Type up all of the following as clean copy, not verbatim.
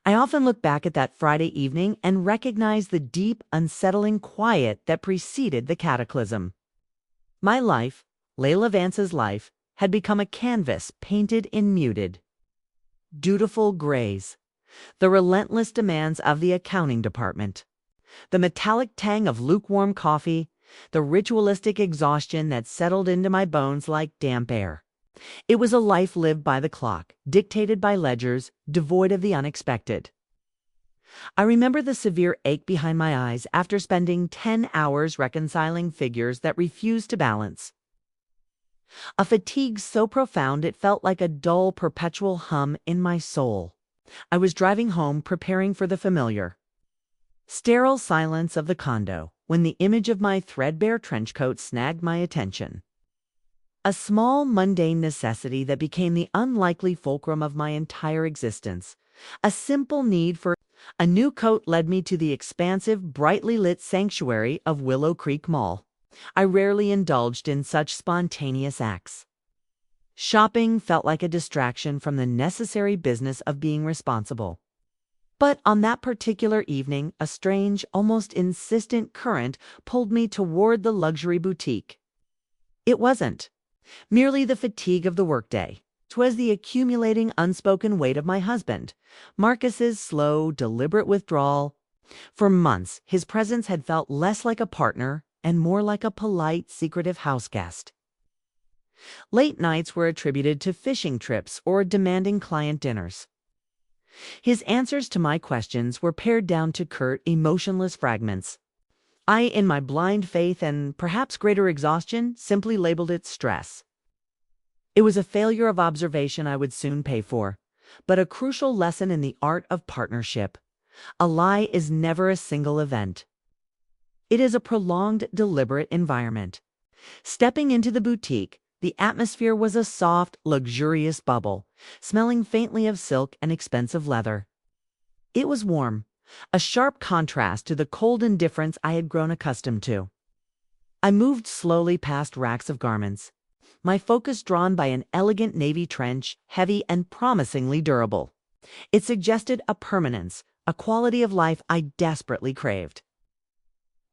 I often look back at that Friday evening and recognize the deep, unsettling quiet that preceded the cataclysm. My life, Layla Vance's life, had become a canvas painted in muted, dutiful grays, the relentless demands of the accounting department, the metallic tang of lukewarm coffee, the ritualistic exhaustion that settled into my bones like damp air. It was a life lived by the clock, dictated by ledgers, devoid of the unexpected. I remember the severe ache behind my eyes after spending 10 hours reconciling figures that refused to balance. A fatigue so profound it felt like a dull, perpetual hum in my soul. I was driving home, preparing for the familiar, sterile silence of the condo, when the image of my threadbare trench coat snagged my attention. A small, mundane necessity that became the unlikely fulcrum of my entire existence. A simple need for a new coat led me to the expansive, brightly lit sanctuary of Willow Creek Mall. I rarely indulged in such spontaneous acts. Shopping felt like a distraction from the necessary business of being responsible. But on that particular evening, a strange, almost insistent current pulled me toward the luxury boutique. It wasn't merely the fatigue of the workday. 'Twas the accumulating, unspoken weight of my husband, Marcus's slow, deliberate withdrawal. For months, his presence had felt less like a partner and more like a polite, secretive house guest. Late nights were attributed to fishing trips or demanding client dinners. His answers to my questions were pared down to curt, emotionless fragments. I, in my blind faith and perhaps greater exhaustion, simply labeled it stress. It was a failure of observation I would soon pay for, but a crucial lesson in the art of partnership. A lie is never a single event. It is a prolonged, deliberate environment. Stepping into the boutique, the atmosphere was a soft, luxurious bubble, smelling faintly of silk and expensive leather. It was warm, a sharp contrast to the cold indifference I had grown accustomed to. I moved slowly past racks of garments, my focus drawn by an elegant navy trench, heavy and promisingly durable. It suggested a permanence, a quality of life I desperately craved.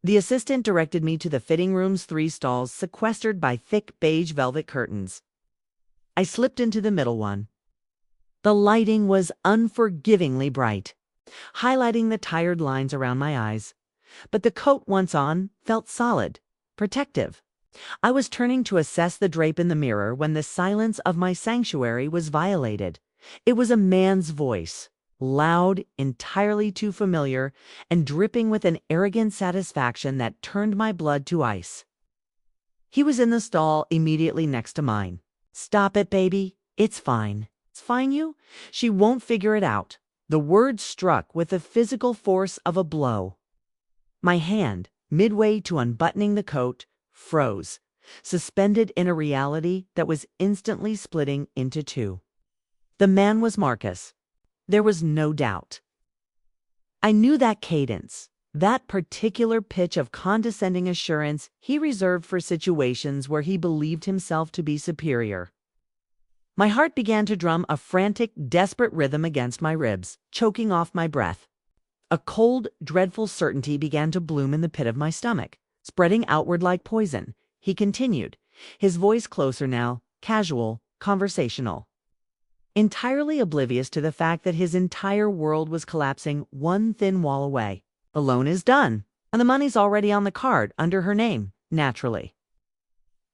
The assistant directed me to the fitting room's 3 stalls sequestered by thick beige velvet curtains. I slipped into the middle one. The lighting was unforgivingly bright, highlighting the tired lines around my eyes. But the coat, once on, felt solid, protective. I was turning to assess the drape in the mirror when the silence of my sanctuary was violated. It was a man's voice, loud, entirely too familiar, and dripping with an arrogant satisfaction that turned my blood to ice. He was in the stall immediately next to mine. "Stop it, baby. It's fine." "It's fine, you? She won't figure it out." The word struck with the physical force of a blow. My hand, midway to unbuttoning the coat, froze, suspended in a reality that was instantly splitting into 2. The man was Marcus. There was no doubt. I knew that cadence, that particular pitch of condescending assurance he reserved for situations where he believed himself to be superior. My heart began to drum a frantic, desperate rhythm against my ribs, choking off my breath. A cold, dreadful certainty began to bloom in the pit of my stomach, spreading outward like poison. He continued, his voice closer now, casual, conversational, entirely oblivious to the fact that his entire world was collapsing one thin wall away. "The loan is done, and the money's already on the card under her name, naturally.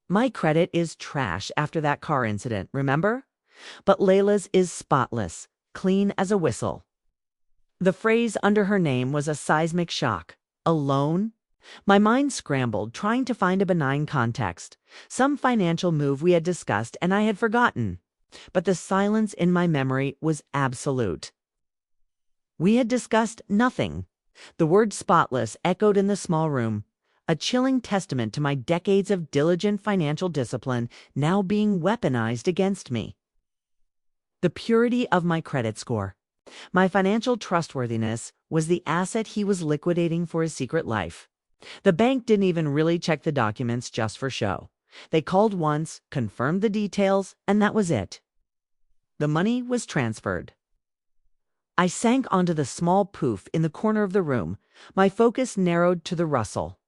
My credit is trash after that car incident, remember? But Layla's is spotless, clean as a whistle." The phrase "under her name" was a seismic shock. A loan? My mind scrambled, trying to find a benign context, some financial move we had discussed and I had forgotten. But the silence in my memory was absolute. We had discussed nothing. The word spotless echoed in the small room, a chilling testament to my decades of diligent financial discipline now being weaponized against me. The purity of my credit score, my financial trustworthiness, was the asset he was liquidating for his secret life. The bank didn't even really check the documents just for show. They called once, confirmed the details, and that was it. The money was transferred. I sank onto the small poof in the corner of the room, my focus narrowed to the rustle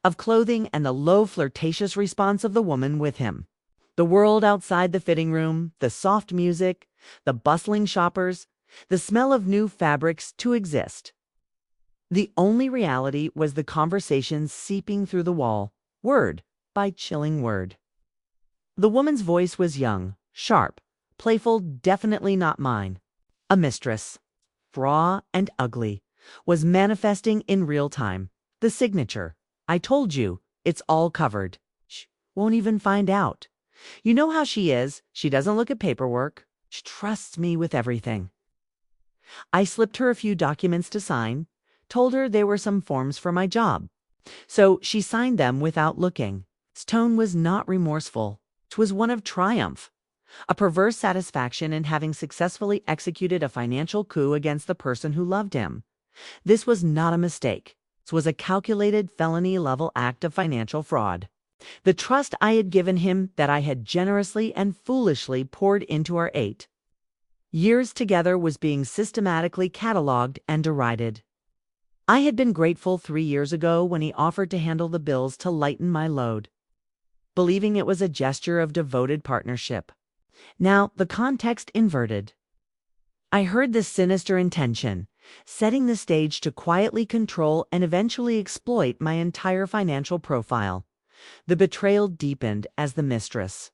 of clothing and the low, flirtatious response of the woman with him. The world outside the fitting room, the soft music, the bustling shoppers, the smell of new fabrics to exist. The only reality was the conversation seeping through the wall, word by chilling word. The woman's voice was young, sharp, playful, definitely not mine. A mistress, raw and ugly, was manifesting in real time. The signature. I told you, it's all covered. She won't even find out. You know how she is. She doesn't look at paperwork. She trusts me with everything. I slipped her a few documents to sign, told her they were some forms for my job. So she signed them without looking. His tone was not remorseful. It was one of triumph. A perverse satisfaction in having successfully executed a financial coup against the person who loved him. This was not a mistake. This was a calculated felony-level act of financial fraud. The trust I had given him, that I had generously and foolishly poured into our 8 years together, was being systematically catalogued and derided. I had been grateful 3 years ago when he offered to handle the bills to lighten my load, believing it was a gesture of devoted partnership. Now the context inverted. I heard this sinister intention, setting the stage to quietly control and eventually exploit my entire financial profile. The betrayal deepened as the mistress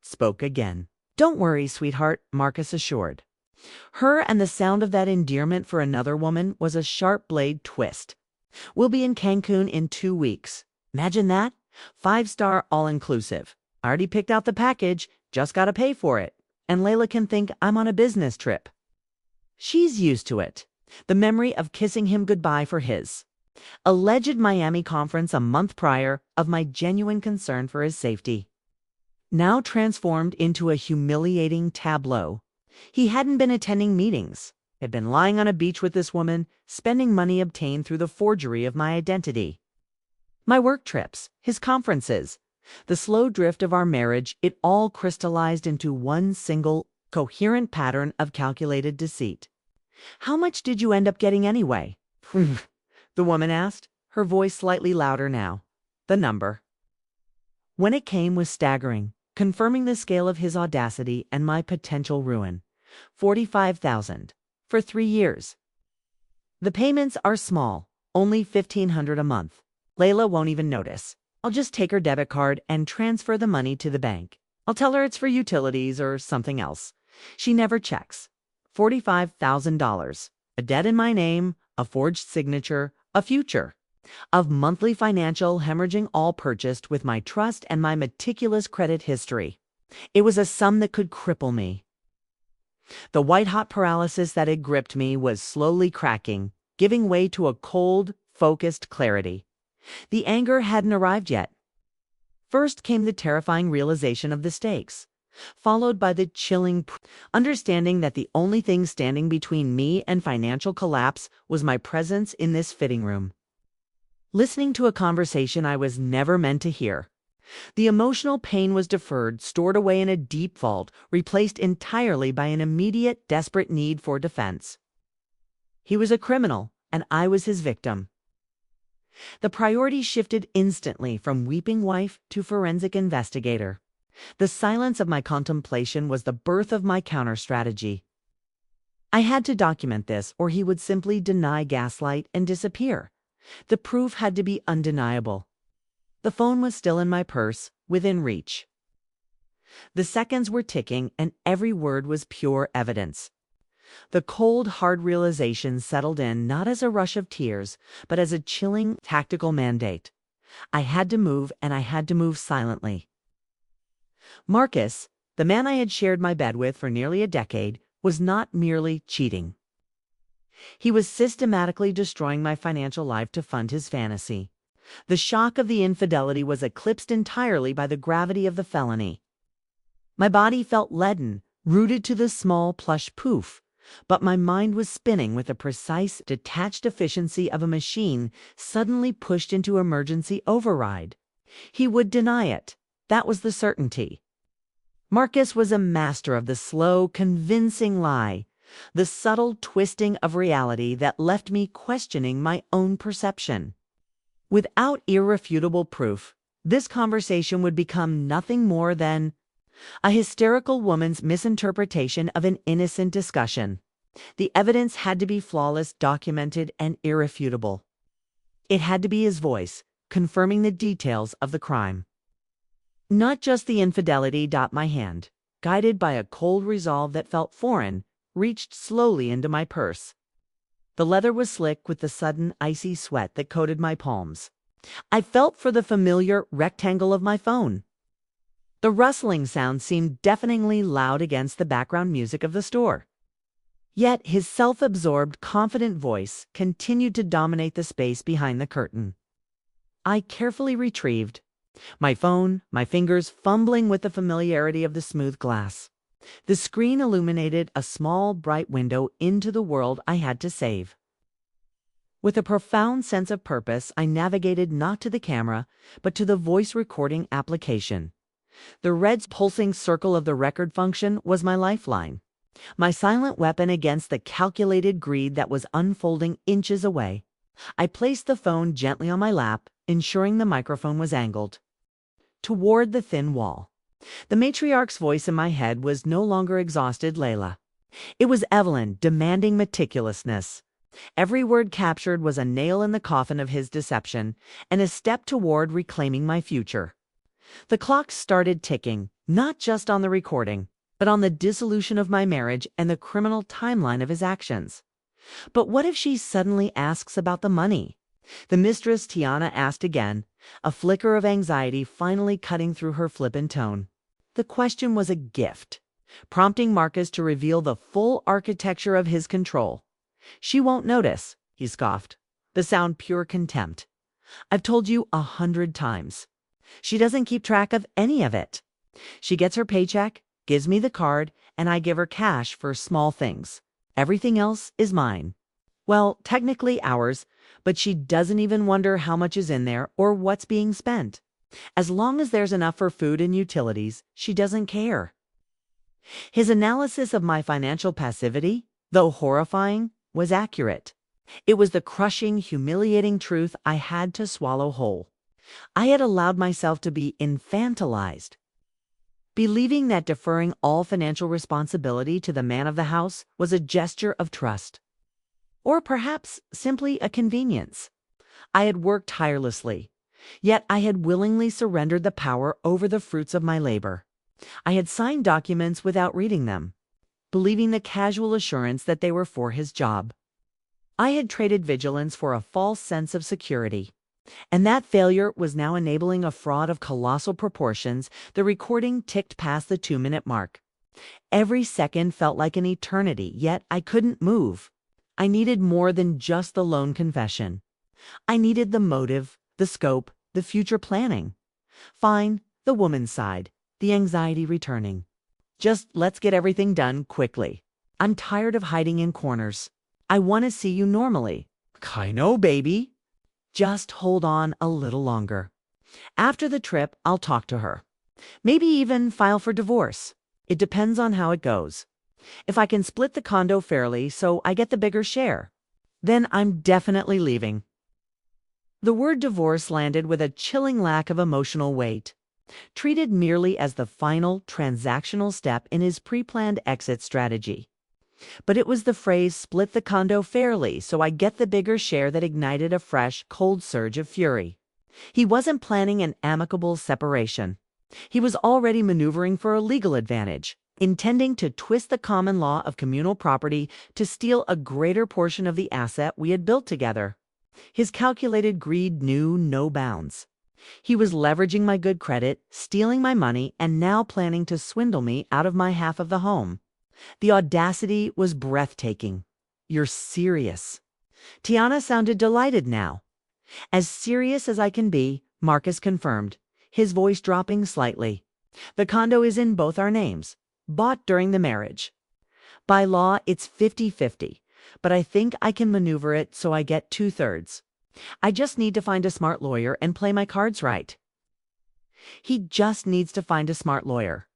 spoke again. "Don't worry, sweetheart," Marcus assured her, and the sound of that endearment for another woman was a sharp blade twist. "We'll be in Cancun in 2 weeks. Imagine that? 5-star all-inclusive. I already picked out the package, just gotta pay for it. And Layla can think I'm on a business trip. She's used to it. The memory of kissing him goodbye for his alleged Miami conference a month prior, of my genuine concern for his safety, now transformed into a humiliating tableau. He hadn't been attending meetings, had been lying on a beach with this woman, spending money obtained through the forgery of my identity. My work trips, his conferences, the slow drift of our marriage, it all crystallized into one single, coherent pattern of calculated deceit. "How much did you end up getting anyway?" the woman asked, her voice slightly louder now. The number, when it came, was staggering, confirming the scale of his audacity and my potential ruin. $45,000 for 3 years. The payments are small, only $1,500 a month. Layla won't even notice. I'll just take her debit card and transfer the money to the bank. I'll tell her it's for utilities or something else. She never checks. $45,000. A debt in my name, a forged signature, a future of monthly financial hemorrhaging, all purchased with my trust and my meticulous credit history. It was a sum that could cripple me. The white-hot paralysis that had gripped me was slowly cracking, giving way to a cold, focused clarity. The anger hadn't arrived yet. First came the terrifying realization of the stakes, followed by the chilling understanding that the only thing standing between me and financial collapse was my presence in this fitting room, listening to a conversation I was never meant to hear. The emotional pain was deferred, stored away in a deep vault, replaced entirely by an immediate, desperate need for defense. He was a criminal, and I was his victim. The priority shifted instantly from weeping wife to forensic investigator. The silence of my contemplation was the birth of my counter-strategy. I had to document this, or he would simply deny, gaslight, and disappear. The proof had to be undeniable. The phone was still in my purse, within reach. The seconds were ticking, and every word was pure evidence. The cold, hard realization settled in not as a rush of tears, but as a chilling, tactical mandate. I had to move, and I had to move silently. Marcus, the man I had shared my bed with for nearly a decade, was not merely cheating. He was systematically destroying my financial life to fund his fantasy. The shock of the infidelity was eclipsed entirely by the gravity of the felony. My body felt leaden, rooted to the small plush poof, but my mind was spinning with the precise, detached efficiency of a machine suddenly pushed into emergency override. He would deny it. That was the certainty. Marcus was a master of the slow, convincing lie, the subtle twisting of reality that left me questioning my own perception. Without irrefutable proof, this conversation would become nothing more than a hysterical woman's misinterpretation of an innocent discussion. The evidence had to be flawless, documented, and irrefutable. It had to be his voice, confirming the details of the crime. Not just the infidelity. My hand, guided by a cold resolve that felt foreign, reached slowly into my purse. The leather was slick with the sudden icy sweat that coated my palms. I felt for the familiar rectangle of my phone. The rustling sound seemed deafeningly loud against the background music of the store. Yet his self-absorbed, confident voice continued to dominate the space behind the curtain. I carefully retrieved my phone, my fingers fumbling with the familiarity of the smooth glass. The screen illuminated a small, bright window into the world I had to save. With a profound sense of purpose, I navigated not to the camera, but to the voice recording application. The red pulsing circle of the record function was my lifeline, my silent weapon against the calculated greed that was unfolding inches away. I placed the phone gently on my lap, ensuring the microphone was angled toward the thin wall. The matriarch's voice in my head was no longer exhausted Layla. It was Evelyn, demanding meticulousness. Every word captured was a nail in the coffin of his deception, and a step toward reclaiming my future. The clock started ticking, not just on the recording, but on the dissolution of my marriage and the criminal timeline of his actions. But what if she suddenly asks about the money? The mistress Tiana asked again, a flicker of anxiety finally cutting through her flippant tone. The question was a gift, prompting Marcus to reveal the full architecture of his control. She won't notice, he scoffed, the sound pure contempt. I've told you 100 times. She doesn't keep track of any of it. She gets her paycheck, gives me the card, and I give her cash for small things. Everything else is mine. Well, technically ours, but she doesn't even wonder how much is in there or what's being spent. As long as there's enough for food and utilities, she doesn't care. His analysis of my financial passivity, though horrifying, was accurate. It was the crushing, humiliating truth I had to swallow whole. I had allowed myself to be infantilized, believing that deferring all financial responsibility to the man of the house was a gesture of trust. Or perhaps simply a convenience. I had worked tirelessly, yet I had willingly surrendered the power over the fruits of my labor. I had signed documents without reading them, believing the casual assurance that they were for his job. I had traded vigilance for a false sense of security. And that failure was now enabling a fraud of colossal proportions. The recording ticked past the 2-minute mark. Every second felt like an eternity, yet I couldn't move. I needed more than just the lone confession. I needed the motive, the scope, the future planning. Fine, the woman's side, the anxiety returning. Just let's get everything done quickly. I'm tired of hiding in corners. I want to see you normally. I know, baby. Just hold on a little longer. After the trip, I'll talk to her. Maybe even file for divorce. It depends on how it goes. If I can split the condo fairly so I get the bigger share, then I'm definitely leaving. The word divorce landed with a chilling lack of emotional weight, treated merely as the final transactional step in his pre-planned exit strategy. But it was the phrase "split the condo fairly so I get the bigger share" that ignited a fresh, cold surge of fury. He wasn't planning an amicable separation. He was already maneuvering for a legal advantage, intending to twist the common law of communal property to steal a greater portion of the asset we had built together. His calculated greed knew no bounds. He was leveraging my good credit, stealing my money, and now planning to swindle me out of my half of the home. The audacity was breathtaking. You're serious. Tiana sounded delighted now. As serious as I can be, Marcus confirmed, his voice dropping slightly. The condo is in both our names, bought during the marriage. By law, it's 50-50, but I think I can maneuver it so I get 2/3. I just need to find a smart lawyer and play my cards right. He just needs to find a smart lawyer.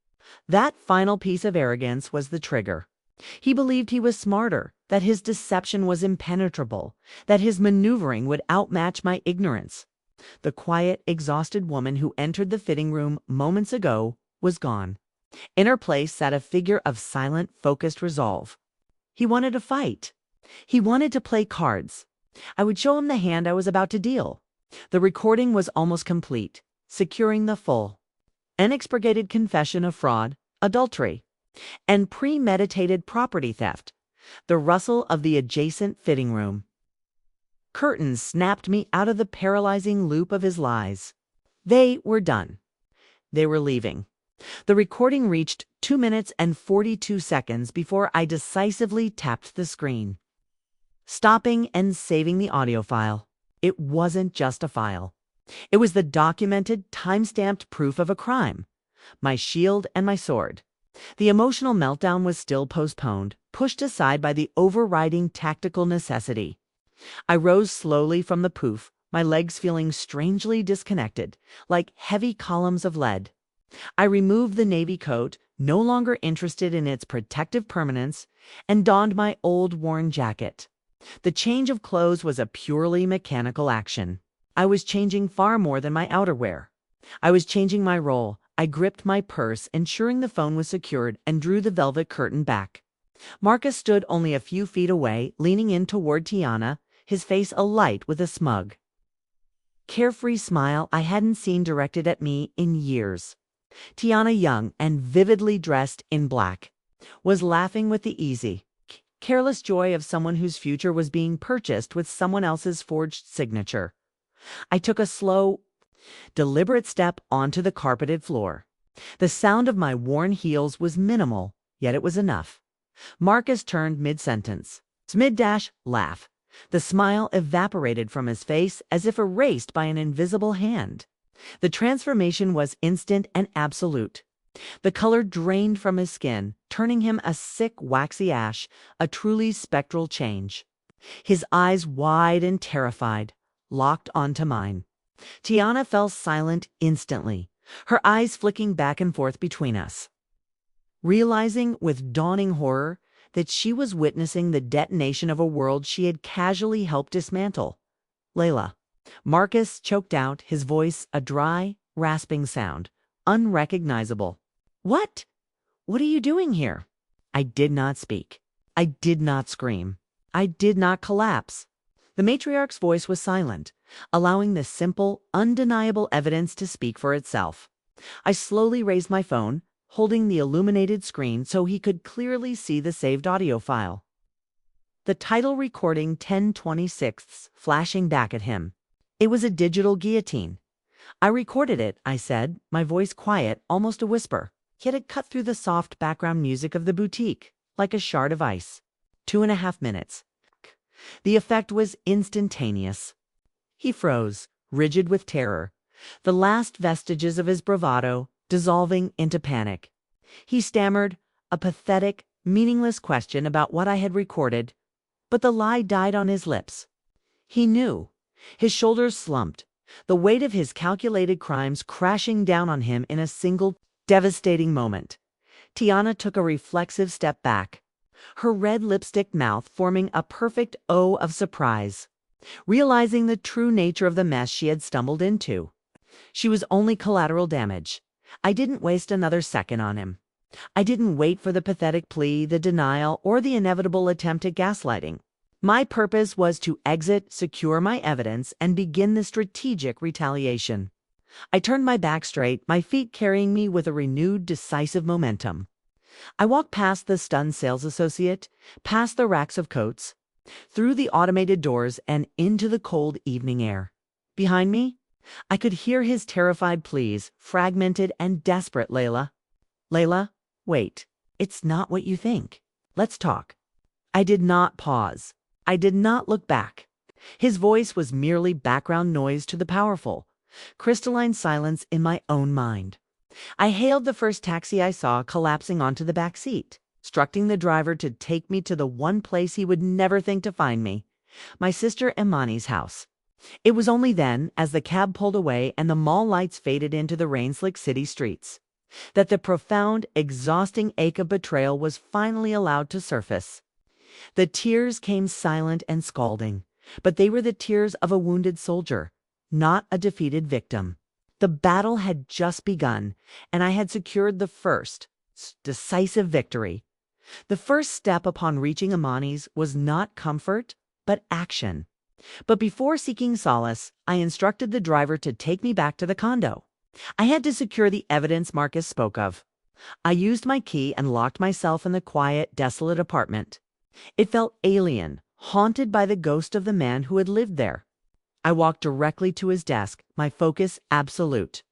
That final piece of arrogance was the trigger. He believed he was smarter, that his deception was impenetrable, that his maneuvering would outmatch my ignorance. The quiet, exhausted woman who entered the fitting room moments ago was gone. In her place sat a figure of silent, focused resolve. He wanted to fight. He wanted to play cards. I would show him the hand I was about to deal. The recording was almost complete, securing the full, unexpurgated confession of fraud, adultery, and premeditated property theft. The rustle of the adjacent fitting room curtains snapped me out of the paralyzing loop of his lies. They were done. They were leaving. The recording reached 2 minutes and 42 seconds before I decisively tapped the screen, stopping and saving the audio file. It wasn't just a file. It was the documented, time-stamped proof of a crime. My shield and my sword. The emotional meltdown was still postponed, pushed aside by the overriding tactical necessity. I rose slowly from the poof, my legs feeling strangely disconnected, like heavy columns of lead. I removed the navy coat, no longer interested in its protective permanence, and donned my old worn jacket. The change of clothes was a purely mechanical action. I was changing far more than my outerwear. I was changing my role. I gripped my purse, ensuring the phone was secured, and drew the velvet curtain back. Marcus stood only a few feet away, leaning in toward Tiana, his face alight with a smug, carefree smile I hadn't seen directed at me in years. Tiana, young and vividly dressed in black, was laughing with the easy, careless joy of someone whose future was being purchased with someone else's forged signature. I took a slow, deliberate step onto the carpeted floor. The sound of my worn heels was minimal, yet it was enough. Marcus turned mid-sentence. Laugh. The smile evaporated from his face as if erased by an invisible hand. The transformation was instant and absolute. The color drained from his skin, turning him a sick, waxy ash, a truly spectral change. His eyes, wide and terrified, locked onto mine. Tiana fell silent instantly, her eyes flicking back and forth between us, realizing with dawning horror that she was witnessing the detonation of a world she had casually helped dismantle. Layla. Marcus choked out, his voice a dry, rasping sound, unrecognizable. What? What are you doing here? I did not speak. I did not scream. I did not collapse. The matriarch's voice was silent, allowing the simple, undeniable evidence to speak for itself. I slowly raised my phone, holding the illuminated screen so he could clearly see the saved audio file. The title recording 10/26 flashing back at him. It was a digital guillotine. I recorded it, I said, my voice quiet, almost a whisper, yet it cut through the soft background music of the boutique, like a shard of ice. 2.5 minutes. The effect was instantaneous. He froze, rigid with terror, the last vestiges of his bravado dissolving into panic. He stammered a pathetic, meaningless question about what I had recorded, but the lie died on his lips. He knew. His shoulders slumped, the weight of his calculated crimes crashing down on him in a single, devastating moment. Tiana took a reflexive step back, her red lipstick mouth forming a perfect O of surprise, realizing the true nature of the mess she had stumbled into. She was only collateral damage. I didn't waste another second on him. I didn't wait for the pathetic plea, the denial, or the inevitable attempt at gaslighting. My purpose was to exit, secure my evidence, and begin the strategic retaliation. I turned my back straight, my feet carrying me with a renewed, decisive momentum. I walked past the stunned sales associate, past the racks of coats, through the automated doors, and into the cold evening air. Behind me, I could hear his terrified pleas, fragmented and desperate. Layla, wait. It's not what you think. Let's talk. I did not pause. I did not look back. His voice was merely background noise to the powerful, crystalline silence in my own mind. I hailed the first taxi I saw, collapsing onto the back seat, instructing the driver to take me to the one place he would never think to find me, my sister Imani's house. It was only then, as the cab pulled away and the mall lights faded into the rain-slick city streets, that the profound, exhausting ache of betrayal was finally allowed to surface. The tears came silent and scalding, but they were the tears of a wounded soldier, not a defeated victim. The battle had just begun, and I had secured the first, decisive victory. The first step upon reaching Imani's was not comfort, but action. But before seeking solace, I instructed the driver to take me back to the condo. I had to secure the evidence Marcus spoke of. I used my key and locked myself in the quiet, desolate apartment. It felt alien, haunted by the ghost of the man who had lived there. I walked directly to his desk, my focus absolute,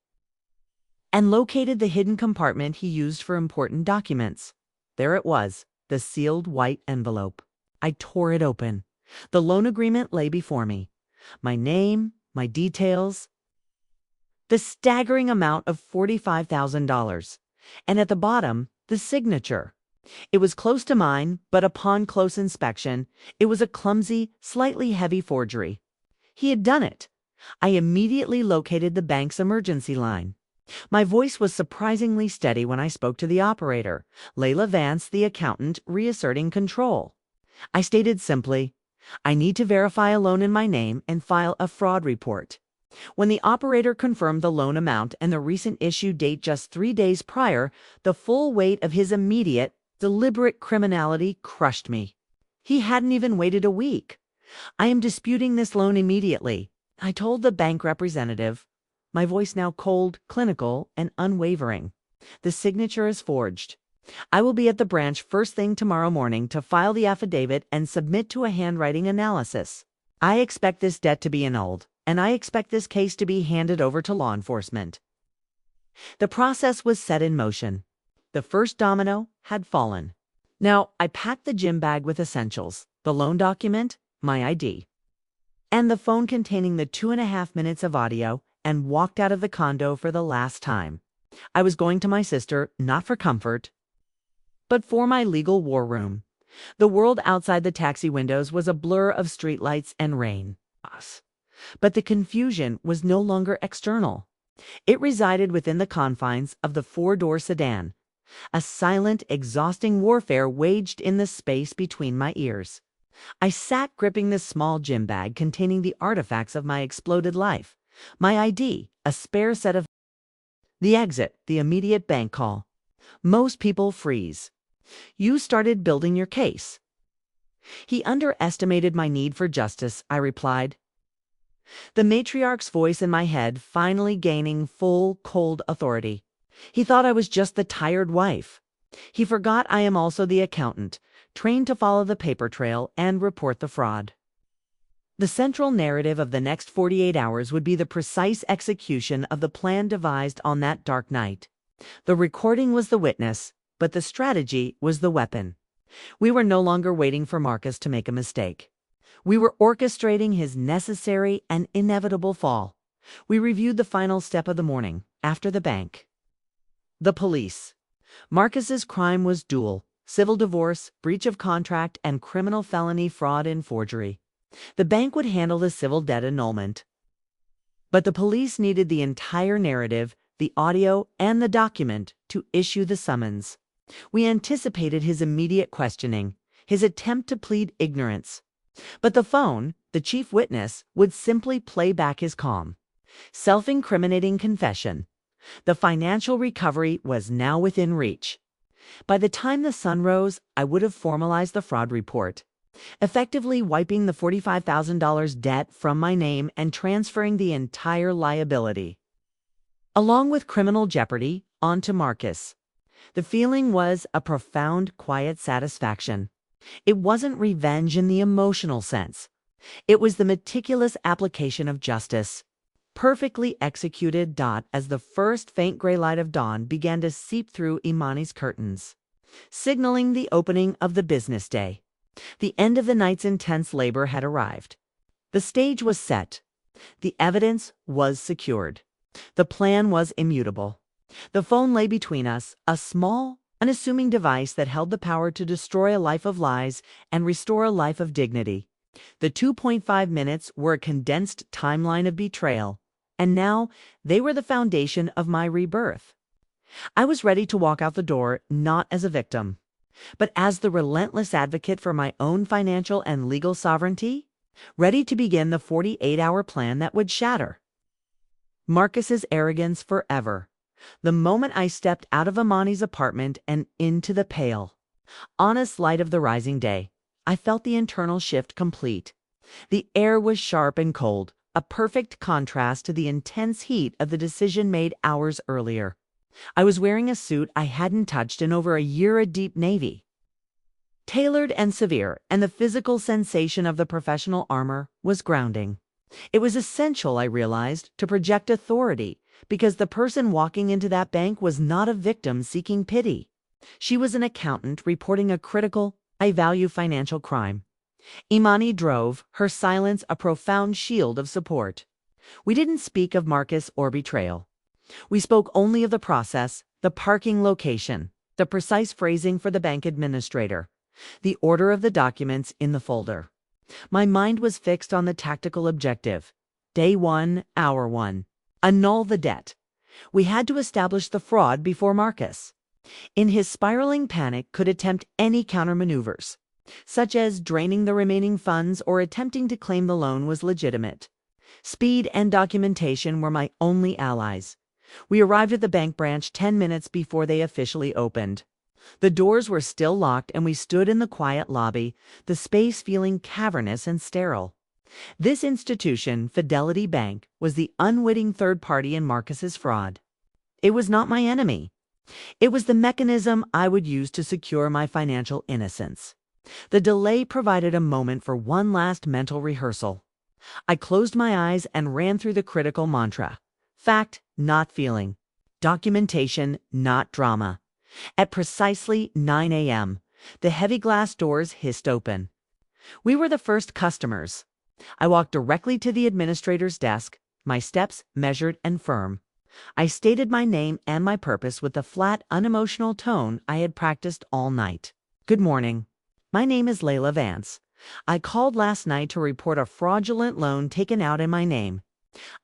and located the hidden compartment he used for important documents. There it was, the sealed white envelope. I tore it open. The loan agreement lay before me. My name, my details, the staggering amount of $45,000. And at the bottom, the signature. It was close to mine, but upon close inspection, it was a clumsy, slightly heavy forgery. He had done it. I immediately located the bank's emergency line. My voice was surprisingly steady when I spoke to the operator, Layla Vance, the accountant, reasserting control. I stated simply, I need to verify a loan in my name and file a fraud report. When the operator confirmed the loan amount and the recent issue date just 3 days prior, the full weight of his immediate, deliberate criminality crushed me. He hadn't even waited a week. I am disputing this loan immediately, I told the bank representative, my voice now cold, clinical, and unwavering. The signature is forged. I will be at the branch first thing tomorrow morning to file the affidavit and submit to a handwriting analysis. I expect this debt to be annulled, and I expect this case to be handed over to law enforcement. The process was set in motion. The first domino had fallen. Now, I packed the gym bag with essentials, the loan document, my ID, and the phone containing the 2.5 minutes of audio, and walked out of the condo for the last time. I was going to my sister, not for comfort, but for my legal war room. The world outside the taxi windows was a blur of streetlights and rain. But the confusion was no longer external. It resided within the confines of the 4-door sedan. A silent, exhausting warfare waged in the space between my ears. I sat gripping the small gym bag containing the artifacts of my exploded life. My ID, a spare set of... The exit, the immediate bank call. Most people freeze. You started building your case. He underestimated my need for justice, I replied. The matriarch's voice in my head finally gaining full, cold authority. He thought I was just the tired wife. He forgot I am also the accountant, trained to follow the paper trail and report the fraud. The central narrative of the next 48 hours would be the precise execution of the plan devised on that dark night. The recording was the witness, but the strategy was the weapon. We were no longer waiting for Marcus to make a mistake. We were orchestrating his necessary and inevitable fall. We reviewed the final step of the morning, after the bank. The police. Marcus's crime was dual: civil divorce, breach of contract, and criminal felony fraud and forgery. The bank would handle the civil debt annulment. But the police needed the entire narrative, the audio, and the document to issue the summons. We anticipated his immediate questioning, his attempt to plead ignorance. But the phone, the chief witness, would simply play back his calm, self-incriminating confession. The financial recovery was now within reach. By the time the sun rose, I would have formalized the fraud report, effectively wiping the $45,000 debt from my name and transferring the entire liability, along with criminal jeopardy, onto Marcus. The feeling was a profound, quiet satisfaction. It wasn't revenge in the emotional sense. It was the meticulous application of justice, perfectly executed. As the first faint gray light of dawn began to seep through Imani's curtains, signaling the opening of the business day, the end of the night's intense labor had arrived. The stage was set. The evidence was secured. The plan was immutable. The phone lay between us, a small, unassuming device that held the power to destroy a life of lies and restore a life of dignity. The 2.5 minutes were a condensed timeline of betrayal, and now they were the foundation of my rebirth. I was ready to walk out the door not as a victim, but as the relentless advocate for my own financial and legal sovereignty, ready to begin the 48-hour plan that would shatter Marcus's arrogance forever. The moment I stepped out of Amani's apartment and into the pale, honest light of the rising day, I felt the internal shift complete. The air was sharp and cold, a perfect contrast to the intense heat of the decision made hours earlier. I was wearing a suit I hadn't touched in over a year, a deep navy. Tailored and severe, and the physical sensation of the professional armor was grounding. It was essential, I realized, to project authority, because the person walking into that bank was not a victim seeking pity. She was an accountant reporting a critical, high-value financial crime. Imani drove, her silence a profound shield of support. We didn't speak of Marcus or betrayal. We spoke only of the process, the parking location, the precise phrasing for the bank administrator, the order of the documents in the folder. My mind was fixed on the tactical objective. Day 1, hour 1. Annul the debt. We had to establish the fraud before Marcus, in his spiraling panic, could attempt any countermaneuvers, such as draining the remaining funds or attempting to claim the loan was legitimate. Speed and documentation were my only allies. We arrived at the bank branch 10 minutes before they officially opened. The doors were still locked and we stood in the quiet lobby, the space feeling cavernous and sterile. This institution, Fidelity Bank, was the unwitting third party in Marcus's fraud. It was not my enemy. It was the mechanism I would use to secure my financial innocence. The delay provided a moment for one last mental rehearsal. I closed my eyes and ran through the critical mantra. Fact, not feeling. Documentation, not drama. At precisely 9 a.m., the heavy glass doors hissed open. We were the first customers. I walked directly to the administrator's desk, my steps measured and firm. I stated my name and my purpose with the flat, unemotional tone I had practiced all night. Good morning. My name is Layla Vance. I called last night to report a fraudulent loan taken out in my name.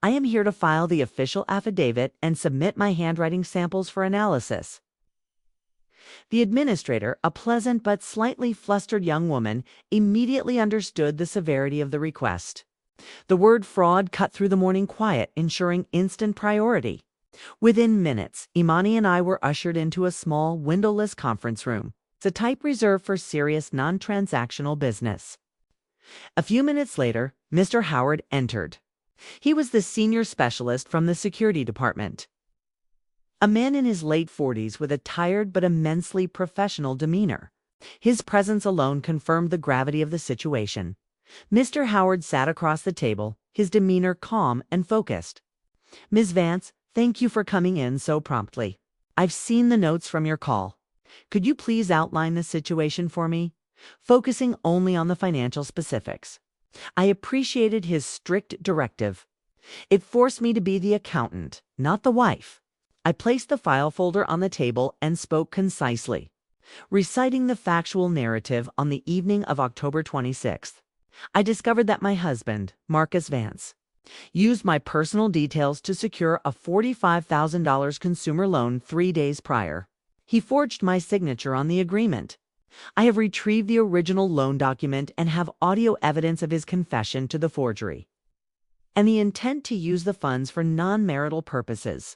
I am here to file the official affidavit and submit my handwriting samples for analysis. The administrator, a pleasant but slightly flustered young woman, immediately understood the severity of the request. The word fraud cut through the morning quiet, ensuring instant priority. Within minutes, Imani and I were ushered into a small, windowless conference room, the type reserved for serious, non-transactional business. A few minutes later, Mr. Howard entered. He was the senior specialist from the security department. A man in his late 40s with a tired but immensely professional demeanor. His presence alone confirmed the gravity of the situation. Mr. Howard sat across the table, his demeanor calm and focused. Ms. Vance, thank you for coming in so promptly. I've seen the notes from your call. Could you please outline the situation for me, focusing only on the financial specifics? I appreciated his strict directive. It forced me to be the accountant, not the wife. I placed the file folder on the table and spoke concisely, reciting the factual narrative on the evening of October 26th. I discovered that my husband, Marcus Vance, used my personal details to secure a $45,000 consumer loan 3 days prior. He forged my signature on the agreement. I have retrieved the original loan document and have audio evidence of his confession to the forgery and the intent to use the funds for non-marital purposes.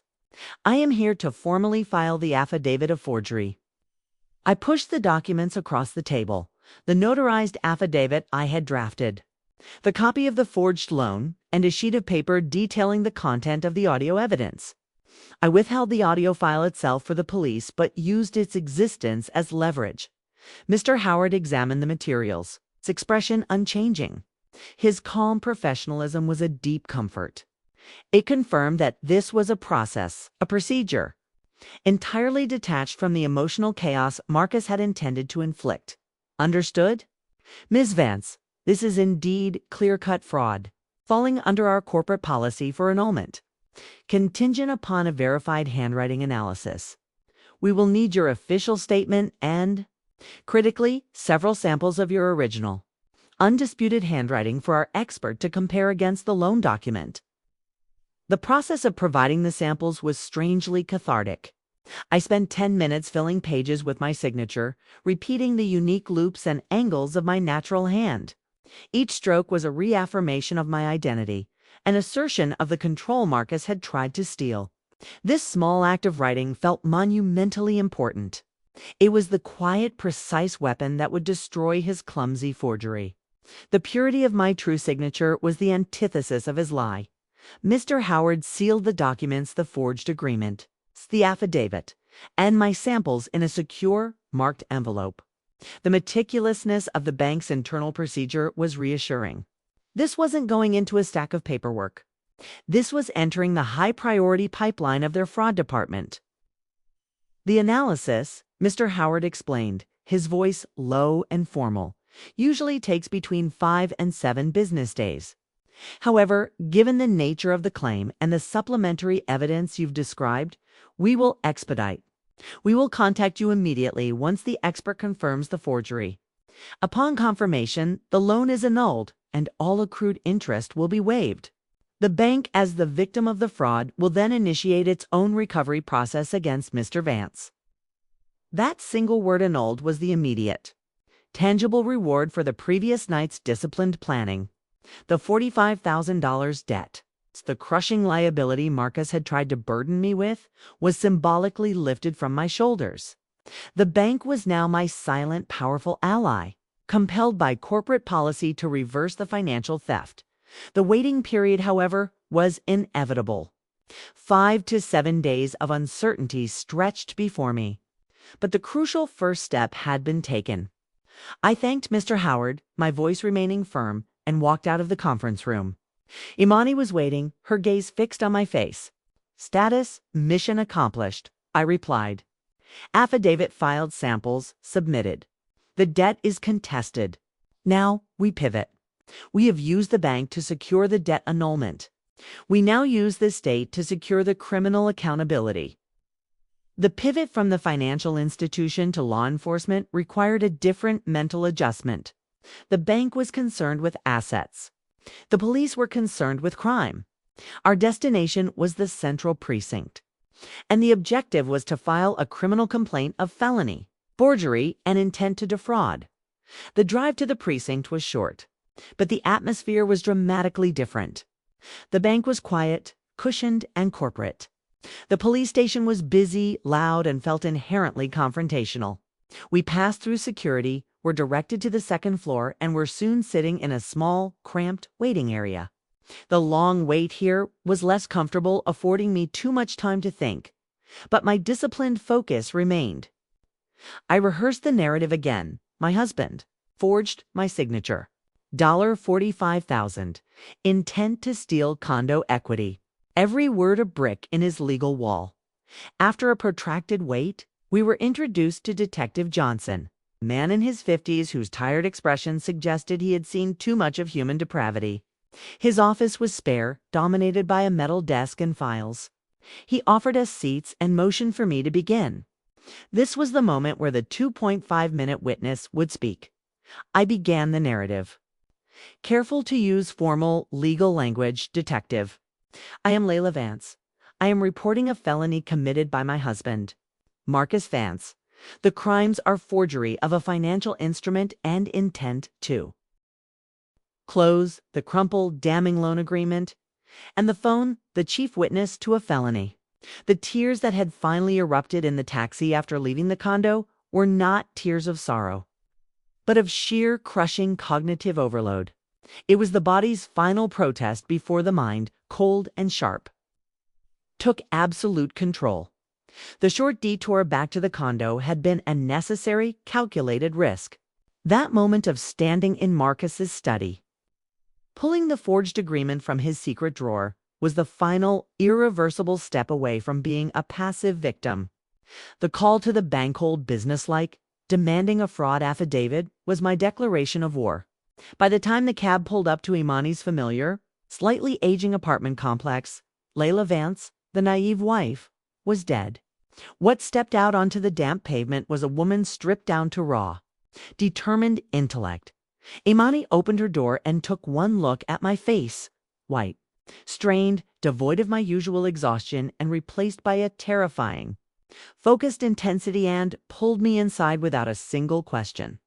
I am here to formally file the affidavit of forgery. I pushed the documents across the table, the notarized affidavit I had drafted, the copy of the forged loan, and a sheet of paper detailing the content of the audio evidence. I withheld the audio file itself for the police, but used its existence as leverage. Mr. Howard examined the materials, its expression unchanging. His calm professionalism was a deep comfort. It confirmed that this was a process, a procedure, entirely detached from the emotional chaos Marcus had intended to inflict. Understood? Ms. Vance, this is indeed clear-cut fraud, falling under our corporate policy for annulment, contingent upon a verified handwriting analysis. We will need your official statement and, critically, several samples of your original, undisputed handwriting for our expert to compare against the loan document. The process of providing the samples was strangely cathartic. I spent 10 minutes filling pages with my signature, repeating the unique loops and angles of my natural hand. Each stroke was a reaffirmation of my identity, an assertion of the control Marcus had tried to steal. This small act of writing felt monumentally important. It was the quiet, precise weapon that would destroy his clumsy forgery. The purity of my true signature was the antithesis of his lie. Mr. Howard sealed the documents, the forged agreement, the affidavit, and my samples in a secure, marked envelope. The meticulousness of the bank's internal procedure was reassuring. This wasn't going into a stack of paperwork. This was entering the high-priority pipeline of their fraud department. The analysis, Mr. Howard explained, his voice low and formal, usually takes between 5 and 7 business days. However, given the nature of the claim and the supplementary evidence you've described, we will expedite. We will contact you immediately once the expert confirms the forgery. Upon confirmation, the loan is annulled and all accrued interest will be waived. The bank, as the victim of the fraud, will then initiate its own recovery process against Mr. Vance. That single word, annulled, was the immediate, tangible reward for the previous night's disciplined planning. The $45,000 debt, the crushing liability Marcus had tried to burden me with, was symbolically lifted from my shoulders. The bank was now my silent, powerful ally, compelled by corporate policy to reverse the financial theft. The waiting period, however, was inevitable. 5 to 7 days of uncertainty stretched before me. But the crucial first step had been taken. I thanked Mr. Howard, my voice remaining firm, and walked out of the conference room. Imani was waiting, her gaze fixed on my face. "Status, mission accomplished," I replied. "Affidavit filed, samples submitted. The debt is contested. Now we pivot. We have used the bank to secure the debt annulment. We now use the state to secure the criminal accountability." The pivot from the financial institution to law enforcement required a different mental adjustment. The bank was concerned with assets. The police were concerned with crime. Our destination was the central precinct. And the objective was to file a criminal complaint of felony, forgery, and intent to defraud. The drive to the precinct was short, but the atmosphere was dramatically different. The bank was quiet, cushioned, and corporate. The police station was busy, loud, and felt inherently confrontational. We passed through security, were directed to the second floor, and were soon sitting in a small, cramped waiting area. The long wait here was less comfortable, affording me too much time to think. But my disciplined focus remained. I rehearsed the narrative again. My husband forged my signature. $45,000. Intent to steal condo equity. Every word a brick in his legal wall. After a protracted wait, we were introduced to Detective Johnson, a man in his 50s whose tired expression suggested he had seen too much of human depravity. His office was spare, dominated by a metal desk and files. He offered us seats and motioned for me to begin. This was the moment where the 2.5-minute witness would speak. I began the narrative. Careful to use formal, legal language, Detective. I am Layla Vance. I am reporting a felony committed by my husband, Marcus Vance. The crimes are forgery of a financial instrument and intent to close the crumpled, damning loan agreement, and the phone, the chief witness to a felony. The tears that had finally erupted in the taxi after leaving the condo were not tears of sorrow, but of sheer, crushing cognitive overload. It was the body's final protest before the mind, cold and sharp, took absolute control. The short detour back to the condo had been a necessary, calculated risk. That moment of standing in Marcus's study, pulling the forged agreement from his secret drawer, was the final, irreversible step away from being a passive victim. The call to the bank, hold businesslike, demanding a fraud affidavit, was my declaration of war. By the time the cab pulled up to Imani's familiar, slightly aging apartment complex, Layla Vance, the naive wife, was dead. What stepped out onto the damp pavement was a woman stripped down to raw, determined intellect. Imani opened her door and took one look at my face, white, strained, devoid of my usual exhaustion, and replaced by a terrifying, focused intensity, and pulled me inside without a single question.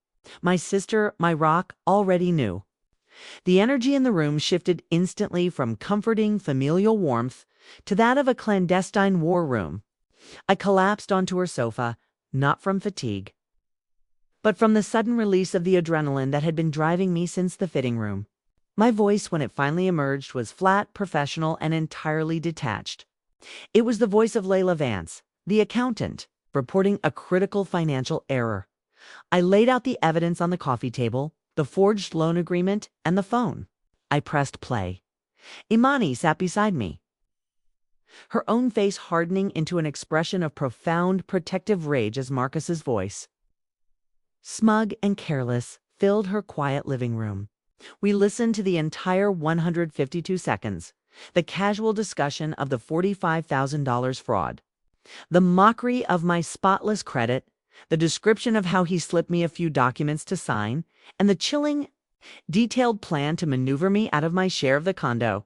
My sister, my rock, already knew. The energy in the room shifted instantly from comforting familial warmth to that of a clandestine war room. I collapsed onto her sofa, not from fatigue, but from the sudden release of the adrenaline that had been driving me since the fitting room. My voice, when it finally emerged, was flat, professional, and entirely detached. It was the voice of Layla Vance, the accountant, reporting a critical financial error. I laid out the evidence on the coffee table, the forged loan agreement, and the phone. I pressed play. Imani sat beside me, her own face hardening into an expression of profound, protective rage as Marcus's voice, smug and careless, filled her quiet living room. We listened to the entire 152 seconds, the casual discussion of the $45,000 fraud, the mockery of my spotless credit, the description of how he slipped me a few documents to sign, and the chilling, detailed plan to maneuver me out of my share of the condo.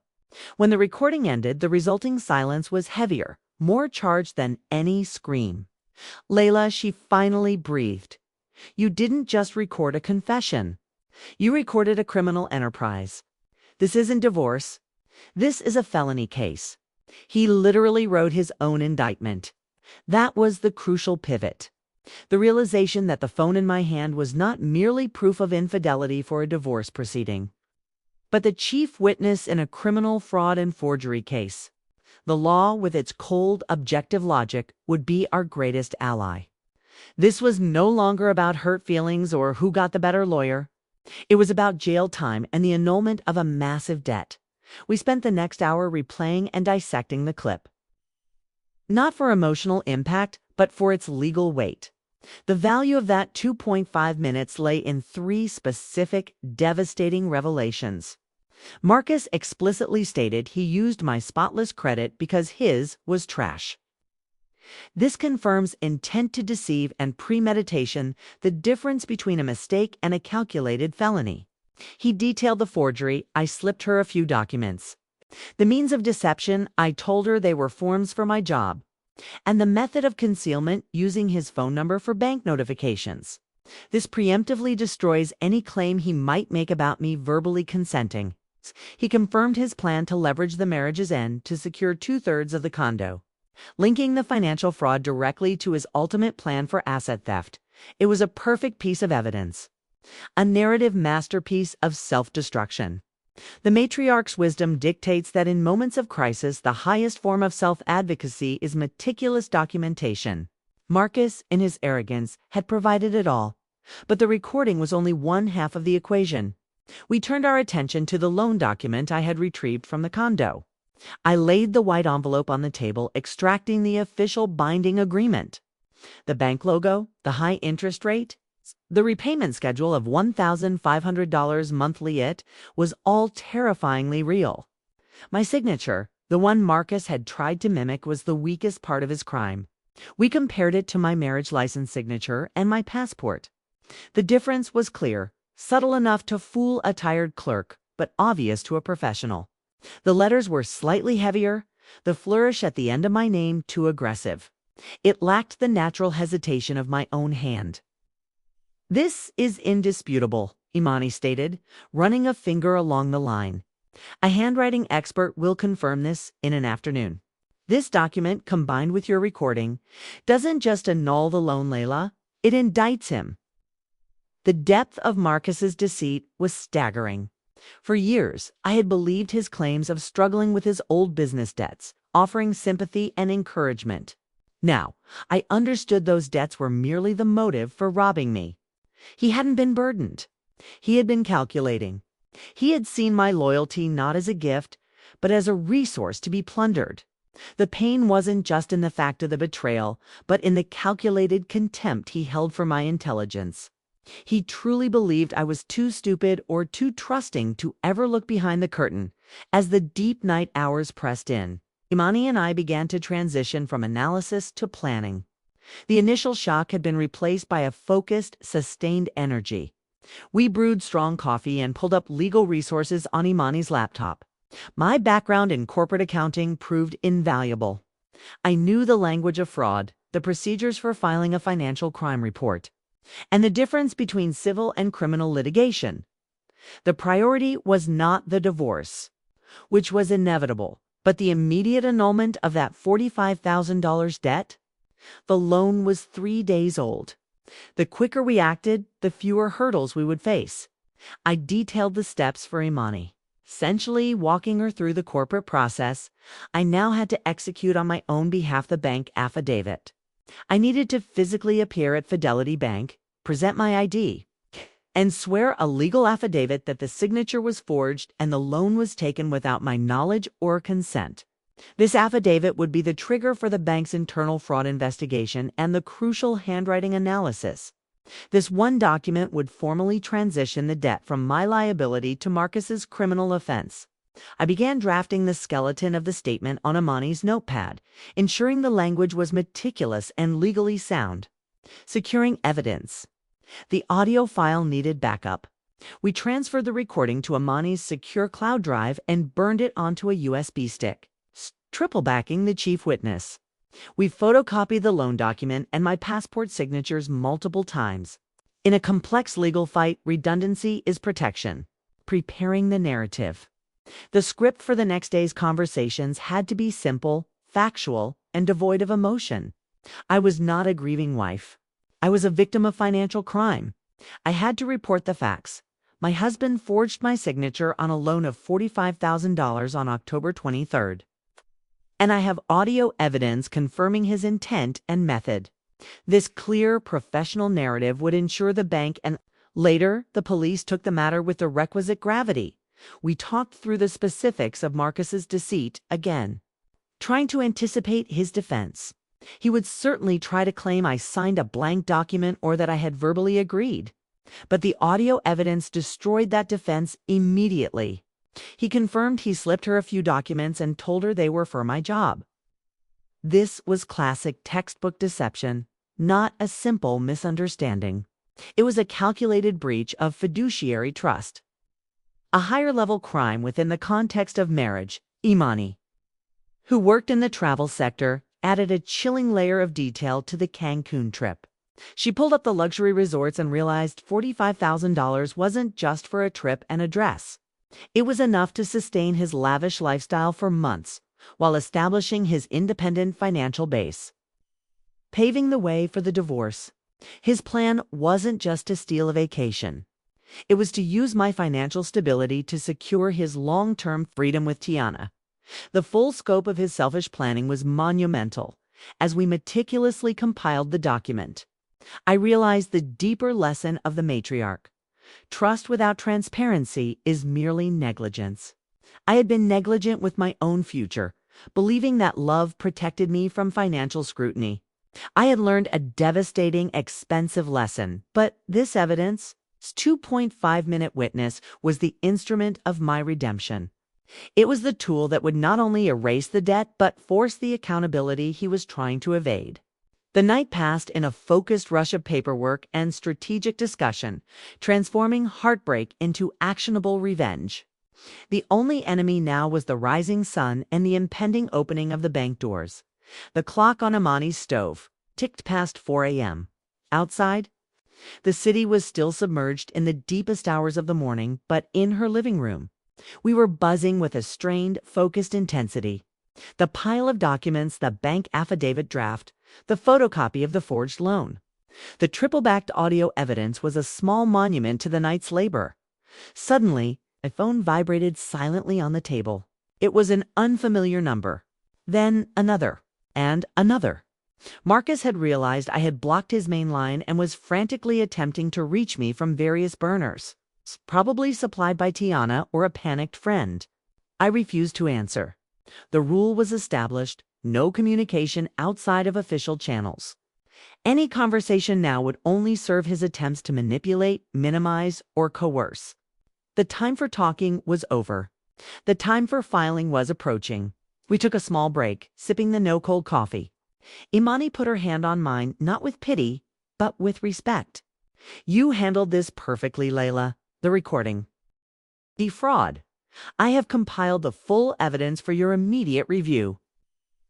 When the recording ended, the resulting silence was heavier, more charged than any scream. Layla, she finally breathed. You didn't just record a confession. You recorded a criminal enterprise. This isn't divorce. This is a felony case. He literally wrote his own indictment. That was the crucial pivot. The realization that the phone in my hand was not merely proof of infidelity for a divorce proceeding, but the chief witness in a criminal fraud and forgery case. The law, with its cold, objective logic, would be our greatest ally. This was no longer about hurt feelings or who got the better lawyer. It was about jail time and the annulment of a massive debt. We spent the next hour replaying and dissecting the clip. Not for emotional impact, but for its legal weight. The value of that 2.5 minutes lay in three specific, devastating revelations. Marcus explicitly stated he used my spotless credit because his was trash. This confirms intent to deceive and premeditation, the difference between a mistake and a calculated felony. He detailed the forgery. I slipped her a few documents. The means of deception, I told her they were forms for my job. And the method of concealment, using his phone number for bank notifications. This preemptively destroys any claim he might make about me verbally consenting. He confirmed his plan to leverage the marriage's end to secure 2/3 of the condo, linking the financial fraud directly to his ultimate plan for asset theft. It was a perfect piece of evidence, a narrative masterpiece of self-destruction. The Matriarch's wisdom dictates that in moments of crisis, the highest form of self-advocacy is meticulous documentation. Marcus, in his arrogance, had provided it all, but the recording was only one half of the equation. We turned our attention to the loan document I had retrieved from the condo. I laid the white envelope on the table, extracting the official binding agreement. The bank logo, the high interest rate, the repayment schedule of $1,500 monthly, it was all terrifyingly real. My signature, the one Marcus had tried to mimic, was the weakest part of his crime. We compared it to my marriage license signature and my passport. The difference was clear, subtle enough to fool a tired clerk, but obvious to a professional. The letters were slightly heavier, the flourish at the end of my name too aggressive. It lacked the natural hesitation of my own hand. This is indisputable, Imani stated, running a finger along the line. A handwriting expert will confirm this in an afternoon. This document, combined with your recording, doesn't just annul the loan, Layla, it indicts him. The depth of Marcus's deceit was staggering. For years, I had believed his claims of struggling with his old business debts, offering sympathy and encouragement. Now, I understood those debts were merely the motive for robbing me. He hadn't been burdened. He had been calculating. He had seen my loyalty not as a gift, but as a resource to be plundered. The pain wasn't just in the fact of the betrayal, but in the calculated contempt he held for my intelligence. He truly believed I was too stupid or too trusting to ever look behind the curtain. As the deep night hours pressed in, Imani and I began to transition from analysis to planning. The initial shock had been replaced by a focused, sustained energy. We brewed strong coffee and pulled up legal resources on Imani's laptop. My background in corporate accounting proved invaluable. I knew the language of fraud, the procedures for filing a financial crime report, and the difference between civil and criminal litigation. The priority was not the divorce, which was inevitable, but the immediate annulment of that $45,000 debt. The loan was 3 days old. The quicker we acted, the fewer hurdles we would face. I detailed the steps for Imani, essentially walking her through the corporate process. I now had to execute on my own behalf the bank affidavit. I needed to physically appear at Fidelity Bank, present my ID, and swear a legal affidavit that the signature was forged and the loan was taken without my knowledge or consent. This affidavit would be the trigger for the bank's internal fraud investigation and the crucial handwriting analysis. This one document would formally transition the debt from my liability to Marcus's criminal offense. I began drafting the skeleton of the statement on Imani's notepad, ensuring the language was meticulous and legally sound. Securing evidence. The audio file needed backup. We transferred the recording to Imani's secure cloud drive and burned it onto a USB stick, triple backing the chief witness. We photocopied the loan document and my passport signatures multiple times. In a complex legal fight, redundancy is protection. Preparing the narrative. The script for the next day's conversations had to be simple, factual, and devoid of emotion. I was not a grieving wife. I was a victim of financial crime. I had to report the facts. My husband forged my signature on a loan of $45,000 on October 23rd. And I have audio evidence confirming his intent and method. This clear, professional narrative would ensure the bank and later the police took the matter with the requisite gravity. We talked through the specifics of Marcus's deceit again, trying to anticipate his defense. He would certainly try to claim I signed a blank document or that I had verbally agreed. But the audio evidence destroyed that defense immediately. He confirmed he slipped her a few documents and told her they were for my job. This was classic textbook deception, not a simple misunderstanding. It was a calculated breach of fiduciary trust. A higher-level crime within the context of marriage. Imani, who worked in the travel sector, added a chilling layer of detail to the Cancun trip. She pulled up the luxury resorts and realized $45,000 wasn't just for a trip and a dress. It was enough to sustain his lavish lifestyle for months, while establishing his independent financial base. Paving the way for the divorce. His plan wasn't just to steal a vacation. It was to use my financial stability to secure his long-term freedom with Tiana. The full scope of his selfish planning was monumental. As we meticulously compiled the document, I realized the deeper lesson of the Matriarch. Trust without transparency is merely negligence. I had been negligent with my own future, believing that love protected me from financial scrutiny. I had learned a devastating, expensive lesson, but this evidence, 2.5-minute witness, was the instrument of my redemption. It was the tool that would not only erase the debt, but force the accountability he was trying to evade. The night passed in a focused rush of paperwork and strategic discussion, transforming heartbreak into actionable revenge. The only enemy now was the rising sun and the impending opening of the bank doors. The clock on Imani's stove ticked past 4 a.m. Outside, the city was still submerged in the deepest hours of the morning, but in her living room, we were buzzing with a strained, focused intensity. The pile of documents, the bank affidavit draft, the photocopy of the forged loan. The triple-backed audio evidence was a small monument to the night's labor. Suddenly, my phone vibrated silently on the table. It was an unfamiliar number. Then another, and another. Marcus had realized I had blocked his main line and was frantically attempting to reach me from various burners, probably supplied by Tiana or a panicked friend. I refused to answer. The rule was established: no communication outside of official channels. Any conversation now would only serve his attempts to manipulate, minimize, or coerce. The time for talking was over. The time for filing was approaching. We took a small break, sipping the no-cold coffee. Imani put her hand on mine, not with pity, but with respect. "You handled this perfectly, Layla." The recording. Defraud. "I have compiled the full evidence for your immediate review."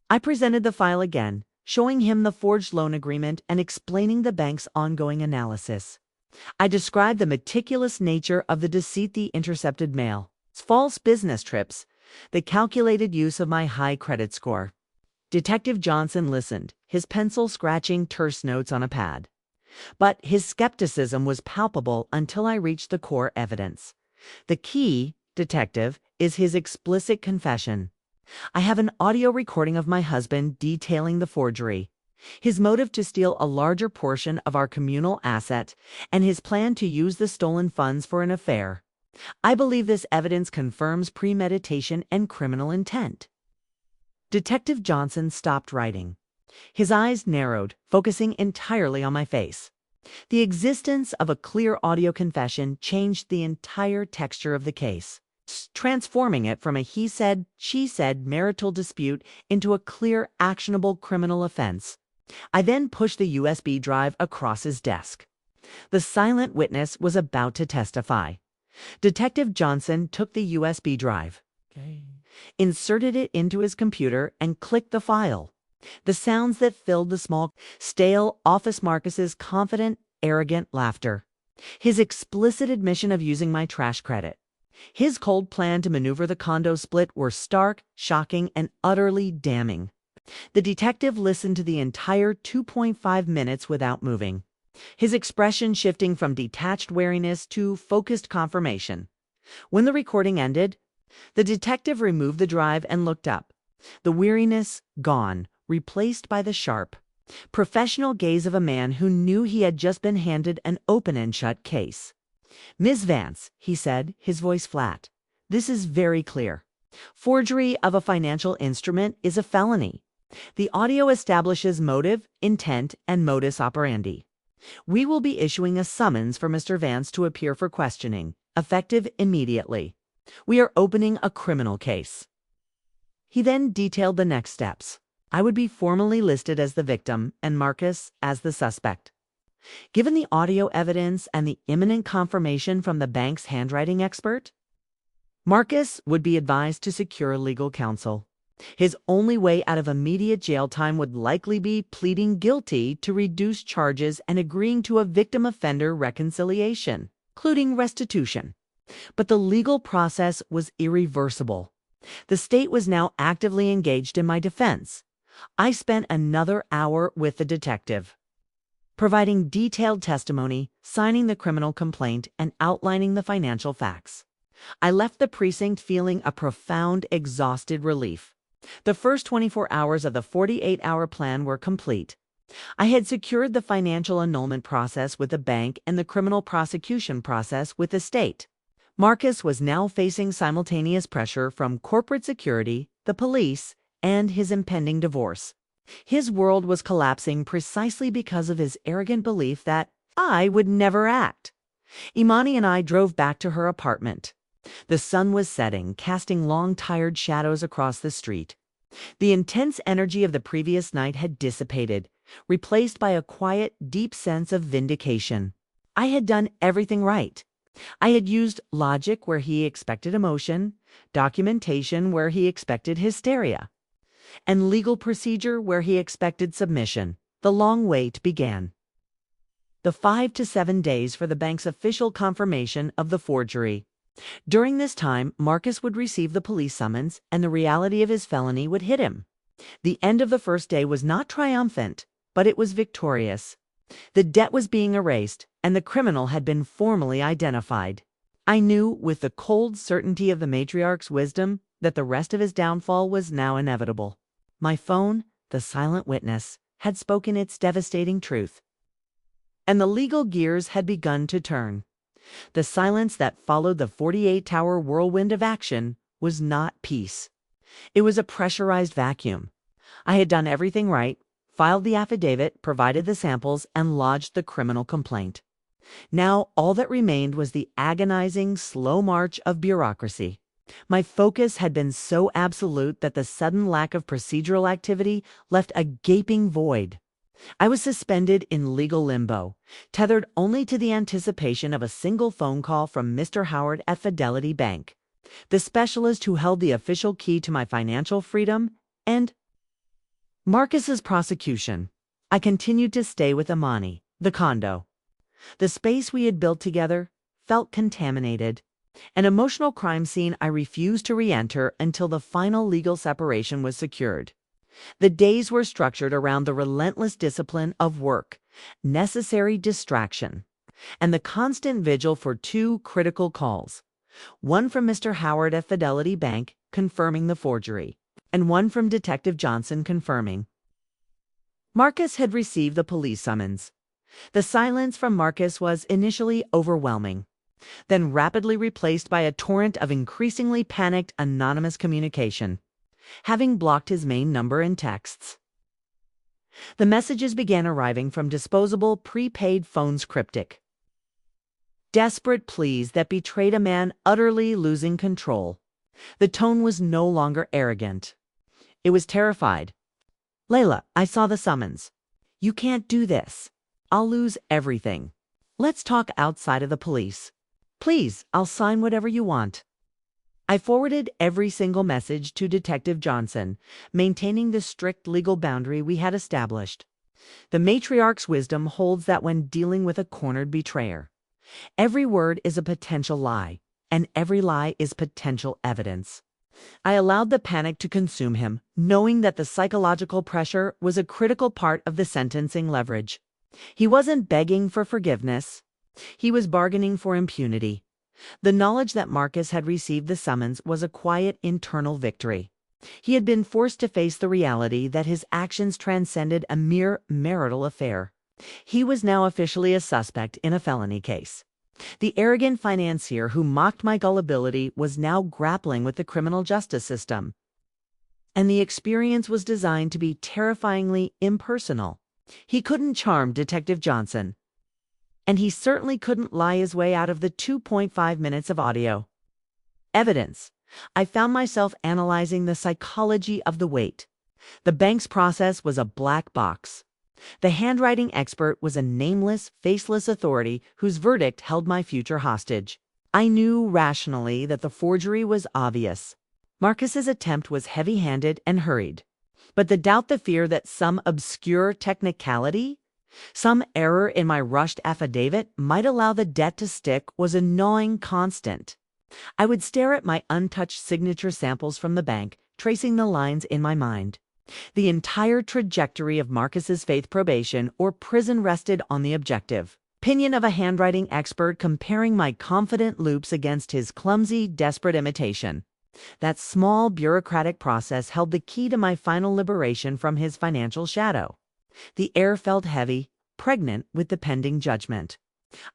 I presented the file again, showing him the forged loan agreement and explaining the bank's ongoing analysis. I described the meticulous nature of the deceit, the intercepted mail, false business trips, the calculated use of my high credit score. Detective Johnson listened, his pencil scratching terse notes on a pad. But his skepticism was palpable until I reached the core evidence. The key, detective, is his explicit confession. I have an audio recording of my husband detailing the forgery, his motive to steal a larger portion of our communal asset, and his plan to use the stolen funds for an affair. I believe this evidence confirms premeditation and criminal intent. Detective Johnson stopped writing. His eyes narrowed, focusing entirely on my face. The existence of a clear audio confession changed the entire texture of the case, transforming it from a he said, she said marital dispute into a clear, actionable criminal offense. I then pushed the USB drive across his desk. The silent witness was about to testify. Detective Johnson took the USB drive, inserted it into his computer, and clicked the file. The sounds that filled the small, stale office Marcus's confident, arrogant laughter. His explicit admission of using my trash credit. His cold plan to maneuver the condo split were stark, shocking, and utterly damning. The detective listened to the entire 2.5 minutes without moving, his expression shifting from detached wariness to focused confirmation. When the recording ended, the detective removed the drive and looked up, the weariness gone, replaced by the sharp, professional gaze of a man who knew he had just been handed an open and shut case. "Ms. Vance," he said, his voice flat, "this is very clear. Forgery of a financial instrument is a felony. The audio establishes motive, intent, and modus operandi. We will be issuing a summons for Mr. Vance to appear for questioning, effective immediately. We are opening a criminal case." He then detailed the next steps. I would be formally listed as the victim and Marcus as the suspect. Given the audio evidence and the imminent confirmation from the bank's handwriting expert, Marcus would be advised to secure legal counsel. His only way out of immediate jail time would likely be pleading guilty to reduce charges and agreeing to a victim-offender reconciliation, including restitution. But the legal process was irreversible. The state was now actively engaged in my defense. I spent another hour with the detective, providing detailed testimony, signing the criminal complaint, and outlining the financial facts. I left the precinct feeling a profound, exhausted relief. The first 24 hours of the 48-hour plan were complete. I had secured the financial annulment process with the bank and the criminal prosecution process with the state. Marcus was now facing simultaneous pressure from corporate security, the police, and his impending divorce. His world was collapsing precisely because of his arrogant belief that I would never act. Imani and I drove back to her apartment. The sun was setting, casting long, tired shadows across the street. The intense energy of the previous night had dissipated, replaced by a quiet, deep sense of vindication. I had done everything right. I had used logic where he expected emotion, documentation where he expected hysteria, and legal procedure where he expected submission. The long wait began. The 5 to 7 days for the bank's official confirmation of the forgery. During this time, Marcus would receive the police summons, and the reality of his felony would hit him. The end of the first day was not triumphant, but it was victorious. The debt was being erased, and the criminal had been formally identified. I knew, with the cold certainty of the Matriarch's wisdom, that the rest of his downfall was now inevitable. My phone, the silent witness, had spoken its devastating truth. And the legal gears had begun to turn. The silence that followed the 48-hour whirlwind of action was not peace. It was a pressurized vacuum. I had done everything right, filed the affidavit, provided the samples, and lodged the criminal complaint. Now all that remained was the agonizing, slow march of bureaucracy. My focus had been so absolute that the sudden lack of procedural activity left a gaping void. I was suspended in legal limbo, tethered only to the anticipation of a single phone call from Mr. Howard at Fidelity Bank, the specialist who held the official key to my financial freedom, and Marcus's prosecution. I continued to stay with Imani, the condo. The space we had built together felt contaminated. An emotional crime scene I refused to re-enter until the final legal separation was secured. The days were structured around the relentless discipline of work, necessary distraction, and the constant vigil for two critical calls. One from Mr. Howard at Fidelity Bank confirming the forgery, and one from Detective Johnson confirming. Marcus had received the police summons. The silence from Marcus was initially overwhelming, then rapidly replaced by a torrent of increasingly panicked anonymous communication, having blocked his main number and texts. The messages began arriving from disposable prepaid phones, cryptic. Desperate pleas that betrayed a man utterly losing control. The tone was no longer arrogant. It was terrified. "Layla, I saw the summons. You can't do this. I'll lose everything. Let's talk outside of the police. Please, I'll sign whatever you want." I forwarded every single message to Detective Johnson, maintaining the strict legal boundary we had established. The Matriarch's wisdom holds that when dealing with a cornered betrayer, every word is a potential lie, and every lie is potential evidence. I allowed the panic to consume him, knowing that the psychological pressure was a critical part of the sentencing leverage. He wasn't begging for forgiveness. He was bargaining for impunity. The knowledge that Marcus had received the summons was a quiet internal victory. He had been forced to face the reality that his actions transcended a mere marital affair. He was now officially a suspect in a felony case. The arrogant financier who mocked my gullibility was now grappling with the criminal justice system. And the experience was designed to be terrifyingly impersonal. He couldn't charm Detective Johnson. And he certainly couldn't lie his way out of the 2.5 minutes of audio evidence. I found myself analyzing the psychology of the wait. The bank's process was a black box. The handwriting expert was a nameless, faceless authority whose verdict held my future hostage. I knew rationally that the forgery was obvious. Marcus's attempt was heavy-handed and hurried. But the fear that some obscure technicality, some error in my rushed affidavit might allow the debt to stick was a gnawing constant. I would stare at my untouched signature samples from the bank, tracing the lines in my mind. The entire trajectory of Marcus's faith probation or prison rested on the objective opinion of a handwriting expert comparing my confident loops against his clumsy, desperate imitation. That small bureaucratic process held the key to my final liberation from his financial shadow. The air felt heavy, pregnant with the pending judgment.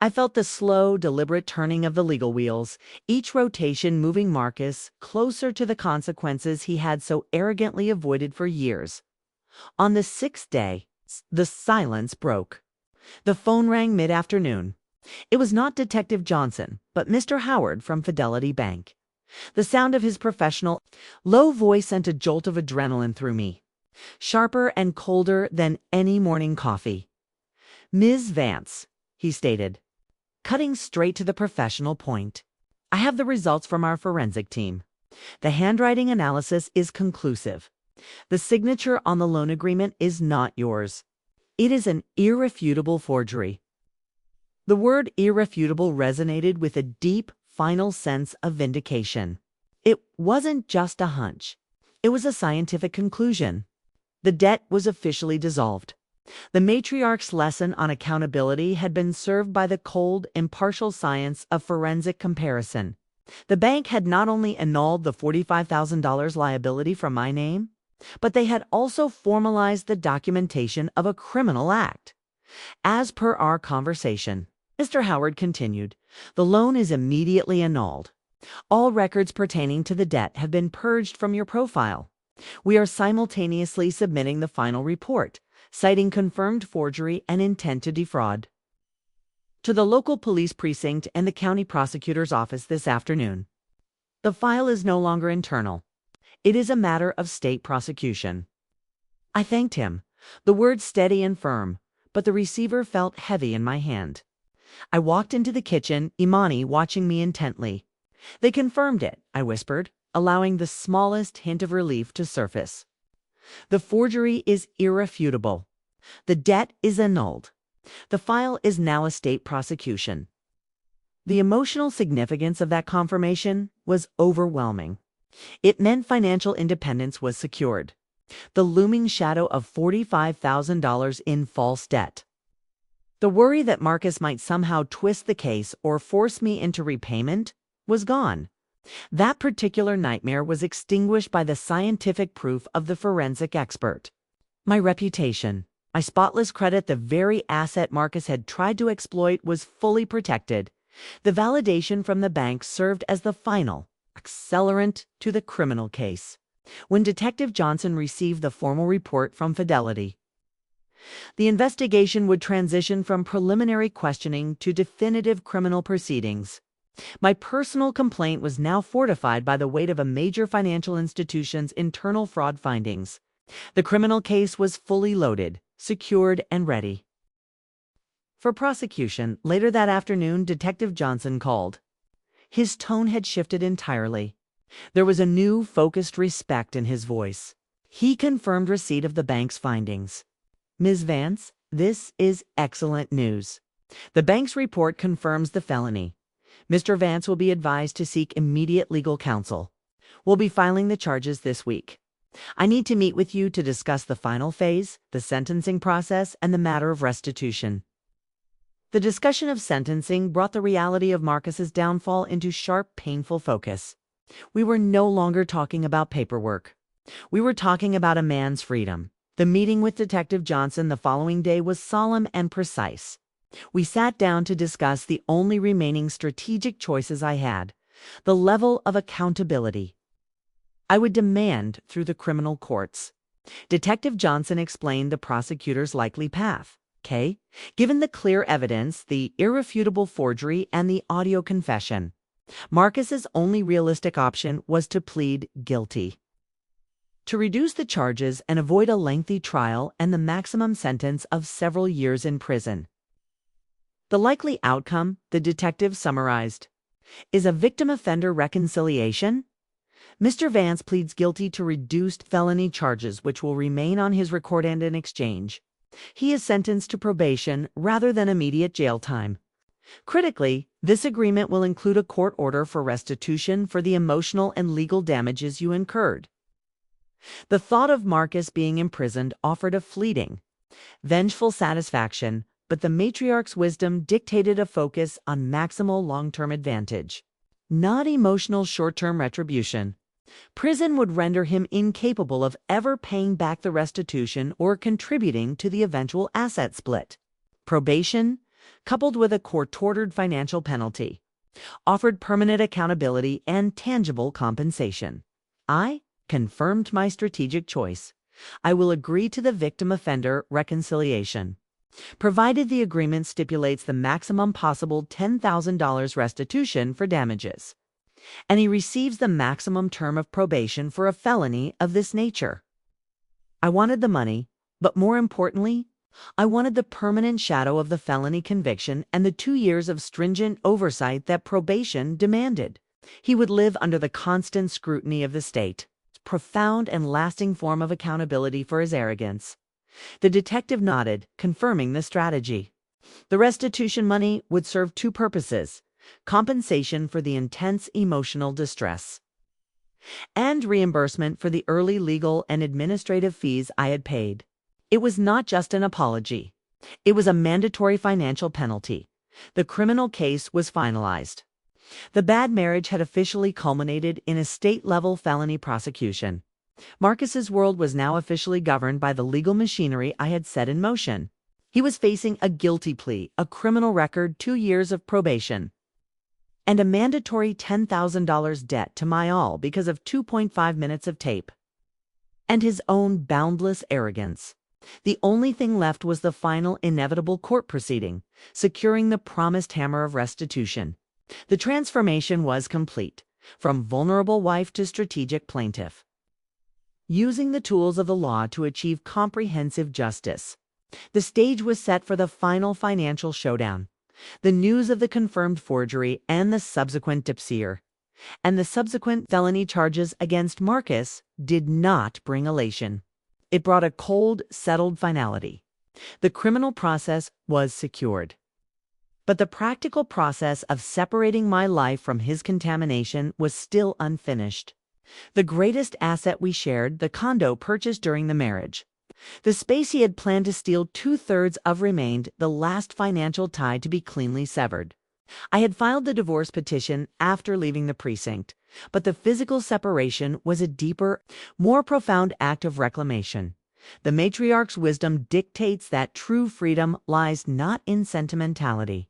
I felt the slow, deliberate turning of the legal wheels, each rotation moving Marcus closer to the consequences he had so arrogantly avoided for years. On the 6th day, the silence broke. The phone rang mid-afternoon. It was not Detective Johnson, but Mr. Howard from Fidelity Bank. The sound of his professional, low voice sent a jolt of adrenaline through me, sharper and colder than any morning coffee. "Ms. Vance," he stated, cutting straight to the professional point. "I have the results from our forensic team. The handwriting analysis is conclusive. The signature on the loan agreement is not yours. It is an irrefutable forgery." The word irrefutable resonated with a deep, final sense of vindication. It wasn't just a hunch. It was a scientific conclusion. The debt was officially dissolved. The Matriarch's lesson on accountability had been served by the cold, impartial science of forensic comparison. The bank had not only annulled the $45,000 liability from my name, but they had also formalized the documentation of a criminal act. As per our conversation, Mr. Howard continued, "The loan is immediately annulled. All records pertaining to the debt have been purged from your profile. We are simultaneously submitting the final report, citing confirmed forgery and intent to defraud, to the local police precinct and the county prosecutor's office this afternoon. The file is no longer internal. It is a matter of state prosecution." I thanked him, the words steady and firm, but the receiver felt heavy in my hand. I walked into the kitchen, Imani watching me intently. "They confirmed it," I whispered, allowing the smallest hint of relief to surface. The forgery is irrefutable. The debt is annulled. The file is now a state prosecution. The emotional significance of that confirmation was overwhelming. It meant financial independence was secured. The looming shadow of $45,000 in false debt. The worry that Marcus might somehow twist the case or force me into repayment was gone. That particular nightmare was extinguished by the scientific proof of the forensic expert. My reputation, my spotless credit, the very asset Marcus had tried to exploit, was fully protected. The validation from the bank served as the final accelerant to the criminal case. When Detective Johnson received the formal report from Fidelity, the investigation would transition from preliminary questioning to definitive criminal proceedings. My personal complaint was now fortified by the weight of a major financial institution's internal fraud findings. The criminal case was fully loaded, secured, and ready. For prosecution, later that afternoon, Detective Johnson called. His tone had shifted entirely. There was a new, focused respect in his voice. He confirmed receipt of the bank's findings. Ms. Vance, this is excellent news. The bank's report confirms the felony. Mr. Vance will be advised to seek immediate legal counsel. We'll be filing the charges this week. I need to meet with you to discuss the final phase, the sentencing process, and the matter of restitution. The discussion of sentencing brought the reality of Marcus's downfall into sharp, painful focus. We were no longer talking about paperwork. We were talking about a man's freedom. The meeting with Detective Johnson the following day was solemn and precise. We sat down to discuss the only remaining strategic choices I had: the level of accountability I would demand through the criminal courts. Detective Johnson explained the prosecutor's likely path. Given the clear evidence, the irrefutable forgery, and the audio confession, Marcus's only realistic option was to plead guilty. To reduce the charges and avoid a lengthy trial and the maximum sentence of several years in prison. The likely outcome, the detective summarized, is a victim-offender reconciliation. Mr. Vance pleads guilty to reduced felony charges which will remain on his record, and in exchange, he is sentenced to probation rather than immediate jail time. Critically, this agreement will include a court order for restitution for the emotional and legal damages you incurred. The thought of Marcus being imprisoned offered a fleeting, vengeful satisfaction, but the matriarch's wisdom dictated a focus on maximal long-term advantage, not emotional short-term retribution. Prison would render him incapable of ever paying back the restitution or contributing to the eventual asset split. Probation, coupled with a court-ordered financial penalty, offered permanent accountability and tangible compensation. I confirmed my strategic choice. I will agree to the victim-offender reconciliation, provided the agreement stipulates the maximum possible $10,000 restitution for damages, and he receives the maximum term of probation for a felony of this nature. I wanted the money, but more importantly, I wanted the permanent shadow of the felony conviction and the 2 years of stringent oversight that probation demanded. He would live under the constant scrutiny of the state, profound and lasting form of accountability for his arrogance. The detective nodded, confirming the strategy. The restitution money would serve two purposes: compensation for the intense emotional distress, and reimbursement for the early legal and administrative fees I had paid. It was not just an apology. It was a mandatory financial penalty. The criminal case was finalized. The bad marriage had officially culminated in a state-level felony prosecution. Marcus's world was now officially governed by the legal machinery I had set in motion. He was facing a guilty plea, a criminal record, 2 years of probation, and a mandatory $10,000 debt to my all because of 2.5 minutes of tape. And his own boundless arrogance. The only thing left was the final inevitable court proceeding, securing the promised hammer of restitution. The transformation was complete, from vulnerable wife to strategic plaintiff. Using the tools of the law to achieve comprehensive justice, the stage was set for the final financial showdown. The news of the confirmed forgery and the subsequent dipseer, and the subsequent felony charges against Marcus did not bring elation. It brought a cold, settled finality. The criminal process was secured. But the practical process of separating my life from his contamination was still unfinished. The greatest asset we shared, the condo purchased during the marriage. The space he had planned to steal 2/3 of remained the last financial tie to be cleanly severed. I had filed the divorce petition after leaving the precinct, but the physical separation was a deeper, more profound act of reclamation. The matriarch's wisdom dictates that true freedom lies not in sentimentality,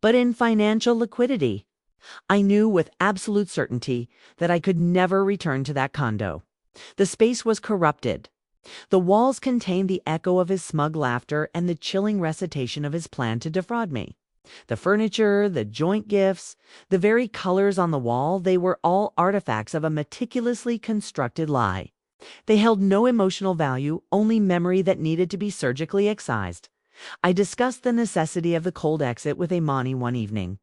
but in financial liquidity. I knew with absolute certainty that I could never return to that condo. The space was corrupted. The walls contained the echo of his smug laughter and the chilling recitation of his plan to defraud me. The furniture, the joint gifts, the very colors on the wall, they were all artifacts of a meticulously constructed lie. They held no emotional value, only memory that needed to be surgically excised. I discussed the necessity of the cold exit with Imani one evening,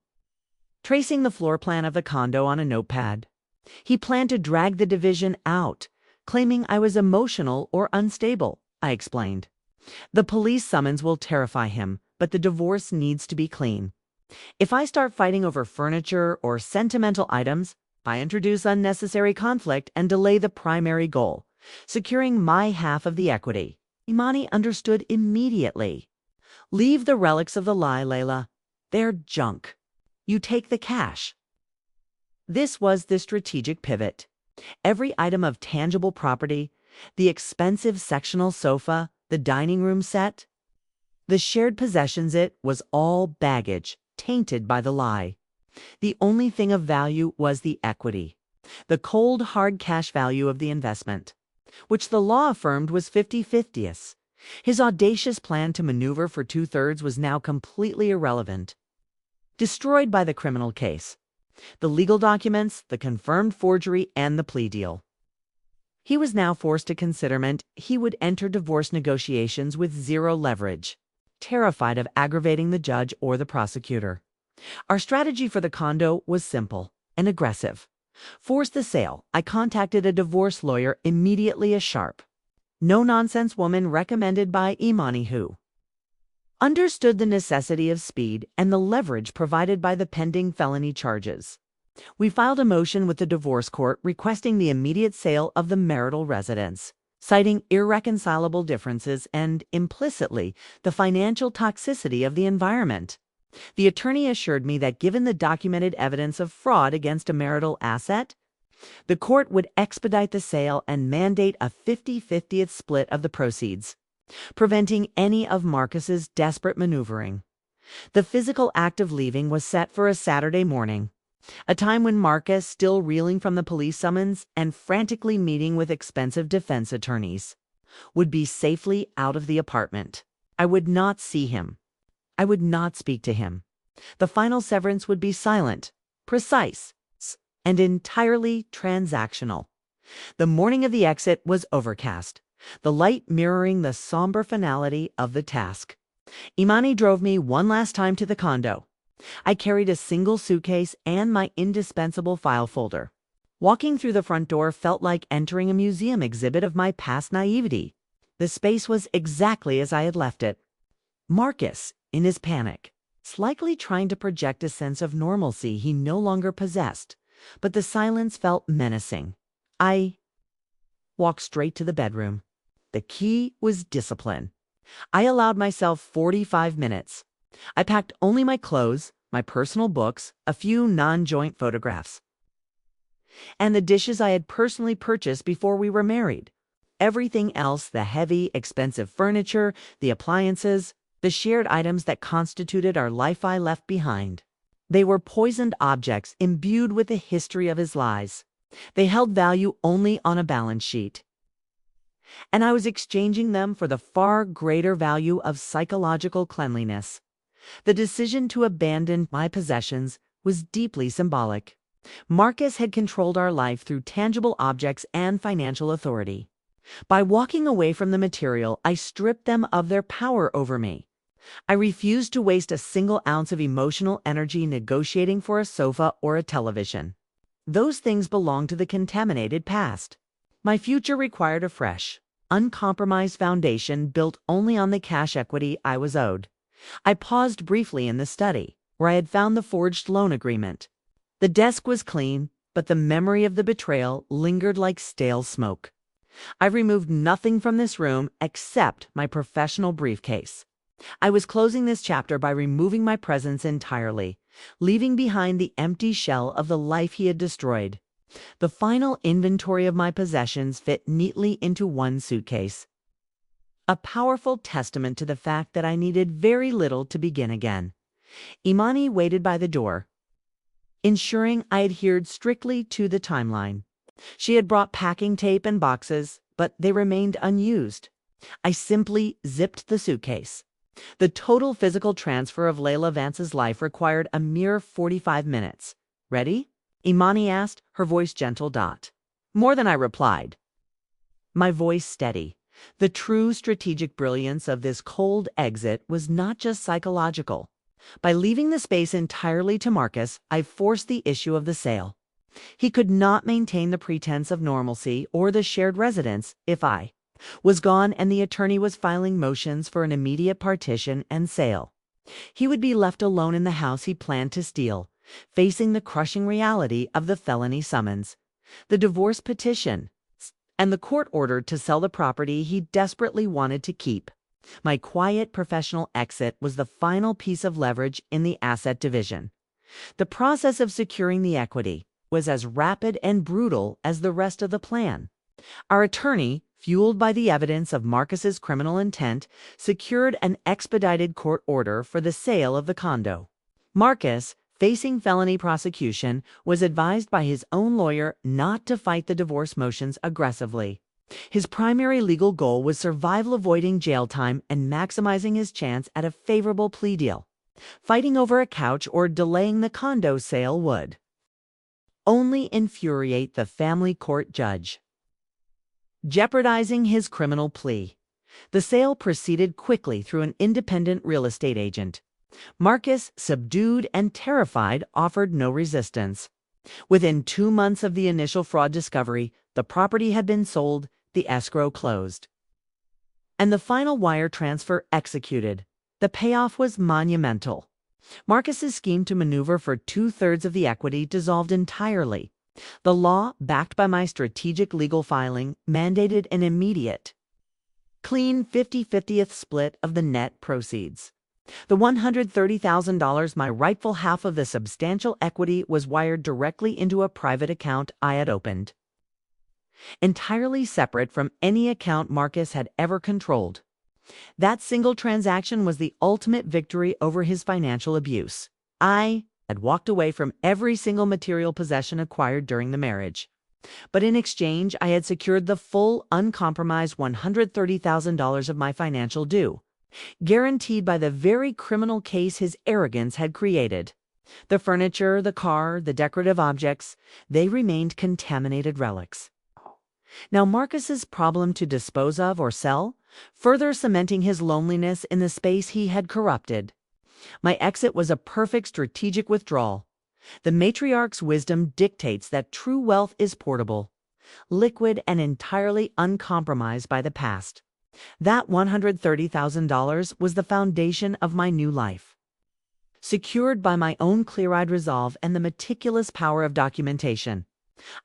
tracing the floor plan of the condo on a notepad. He planned to drag the division out, claiming I was emotional or unstable, I explained. The police summons will terrify him, but the divorce needs to be clean. If I start fighting over furniture or sentimental items, I introduce unnecessary conflict and delay the primary goal, securing my half of the equity. Imani understood immediately. Leave the relics of the lie, Layla. They're junk. You take the cash. This was the strategic pivot. Every item of tangible property, the expensive sectional sofa, the dining room set, the shared possessions, it was all baggage, tainted by the lie. The only thing of value was the equity, the cold, hard cash value of the investment, which the law affirmed was 50-50. His audacious plan to maneuver for 2/3 was now completely irrelevant, destroyed by the criminal case, the legal documents, the confirmed forgery, and the plea deal. He was now forced to consider he would enter divorce negotiations with zero leverage, terrified of aggravating the judge or the prosecutor. Our strategy for the condo was simple and aggressive. Force the sale. I contacted a divorce lawyer immediately, a sharp, no-nonsense woman recommended by Imani, who understood the necessity of speed and the leverage provided by the pending felony charges. We filed a motion with the divorce court requesting the immediate sale of the marital residence, citing irreconcilable differences and, implicitly, the financial toxicity of the environment. The attorney assured me that given the documented evidence of fraud against a marital asset, the court would expedite the sale and mandate a 50-50th split of the proceeds, preventing any of Marcus's desperate maneuvering. The physical act of leaving was set for a Saturday morning, a time when Marcus, still reeling from the police summons and frantically meeting with expensive defense attorneys, would be safely out of the apartment. I would not see him. I would not speak to him. The final severance would be silent, precise, and entirely transactional. The morning of the exit was overcast, the light mirroring the somber finality of the task. Imani drove me one last time to the condo. I carried a single suitcase and my indispensable file folder. Walking through the front door felt like entering a museum exhibit of my past naivety. The space was exactly as I had left it. Marcus, in his panic, slightly trying to project a sense of normalcy he no longer possessed, but the silence felt menacing. I walked straight to the bedroom. The key was discipline. I allowed myself 45 minutes. I packed only my clothes, my personal books, a few non-joint photographs, and the dishes I had personally purchased before we were married. Everything else, the heavy, expensive furniture, the appliances, the shared items that constituted our life, I left behind. They were poisoned objects imbued with the history of his lies. They held value only on a balance sheet, and I was exchanging them for the far greater value of psychological cleanliness. The decision to abandon my possessions was deeply symbolic. Marcus had controlled our life through tangible objects and financial authority. By walking away from the material, I stripped them of their power over me. I refused to waste a single ounce of emotional energy negotiating for a sofa or a television. Those things belonged to the contaminated past. My future required a fresh, uncompromised foundation built only on the cash equity I was owed. I paused briefly in the study, where I had found the forged loan agreement. The desk was clean, but the memory of the betrayal lingered like stale smoke. I removed nothing from this room except my professional briefcase. I was closing this chapter by removing my presence entirely, leaving behind the empty shell of the life he had destroyed. The final inventory of my possessions fit neatly into one suitcase. A powerful testament to the fact that I needed very little to begin again. Imani waited by the door, ensuring I adhered strictly to the timeline. She had brought packing tape and boxes, but they remained unused. I simply zipped the suitcase. The total physical transfer of Layla Vance's life required a mere 45 minutes. Ready? Imani asked, her voice gentle. More than I replied. My voice steady. The true strategic brilliance of this cold exit was not just psychological. By leaving the space entirely to Marcus, I forced the issue of the sale. He could not maintain the pretense of normalcy or the shared residence if I was gone and the attorney was filing motions for an immediate partition and sale. He would be left alone in the house he planned to steal, facing the crushing reality of the felony summons, the divorce petition, and the court order to sell the property he desperately wanted to keep. My quiet professional exit was the final piece of leverage in the asset division. The process of securing the equity was as rapid and brutal as the rest of the plan. Our attorney, fueled by the evidence of Marcus's criminal intent, secured an expedited court order for the sale of the condo. Marcus, facing felony prosecution, was advised by his own lawyer not to fight the divorce motions aggressively. His primary legal goal was survival, avoiding jail time, and maximizing his chance at a favorable plea deal. Fighting over a couch or delaying the condo sale would only infuriate the family court judge, jeopardizing his criminal plea. The sale proceeded quickly through an independent real estate agent. Marcus, subdued and terrified, offered no resistance. Within 2 months of the initial fraud discovery, the property had been sold, the escrow closed, and the final wire transfer executed. The payoff was monumental. Marcus's scheme to maneuver for 2/3 of the equity dissolved entirely. The law, backed by my strategic legal filing, mandated an immediate, clean 50/50th split of the net proceeds. The $130,000, my rightful half of the substantial equity, was wired directly into a private account I had opened, entirely separate from any account Marcus had ever controlled. That single transaction was the ultimate victory over his financial abuse. I had walked away from every single material possession acquired during the marriage. But in exchange, I had secured the full, uncompromised $130,000 of my financial due, guaranteed by the very criminal case his arrogance had created. The furniture, the car, the decorative objects, they remained contaminated relics. Now Marcus's problem to dispose of or sell, further cementing his loneliness in the space he had corrupted. My exit was a perfect strategic withdrawal. The Matriarch's wisdom dictates that true wealth is portable, liquid, and entirely uncompromised by the past. That $130,000 was the foundation of my new life, secured by my own clear-eyed resolve and the meticulous power of documentation.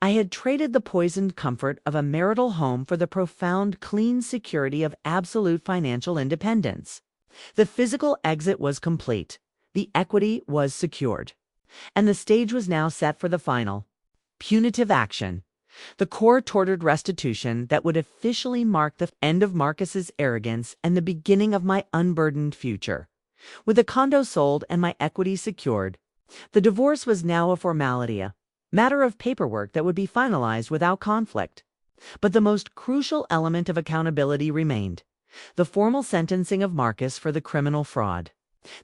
I had traded the poisoned comfort of a marital home for the profound, clean security of absolute financial independence. The physical exit was complete. The equity was secured. And the stage was now set for the final, punitive action, the court-ordered restitution that would officially mark the end of Marcus's arrogance and the beginning of my unburdened future. With the condo sold and my equity secured, the divorce was now a formality, a matter of paperwork that would be finalized without conflict. But the most crucial element of accountability remained: the formal sentencing of Marcus for the criminal fraud.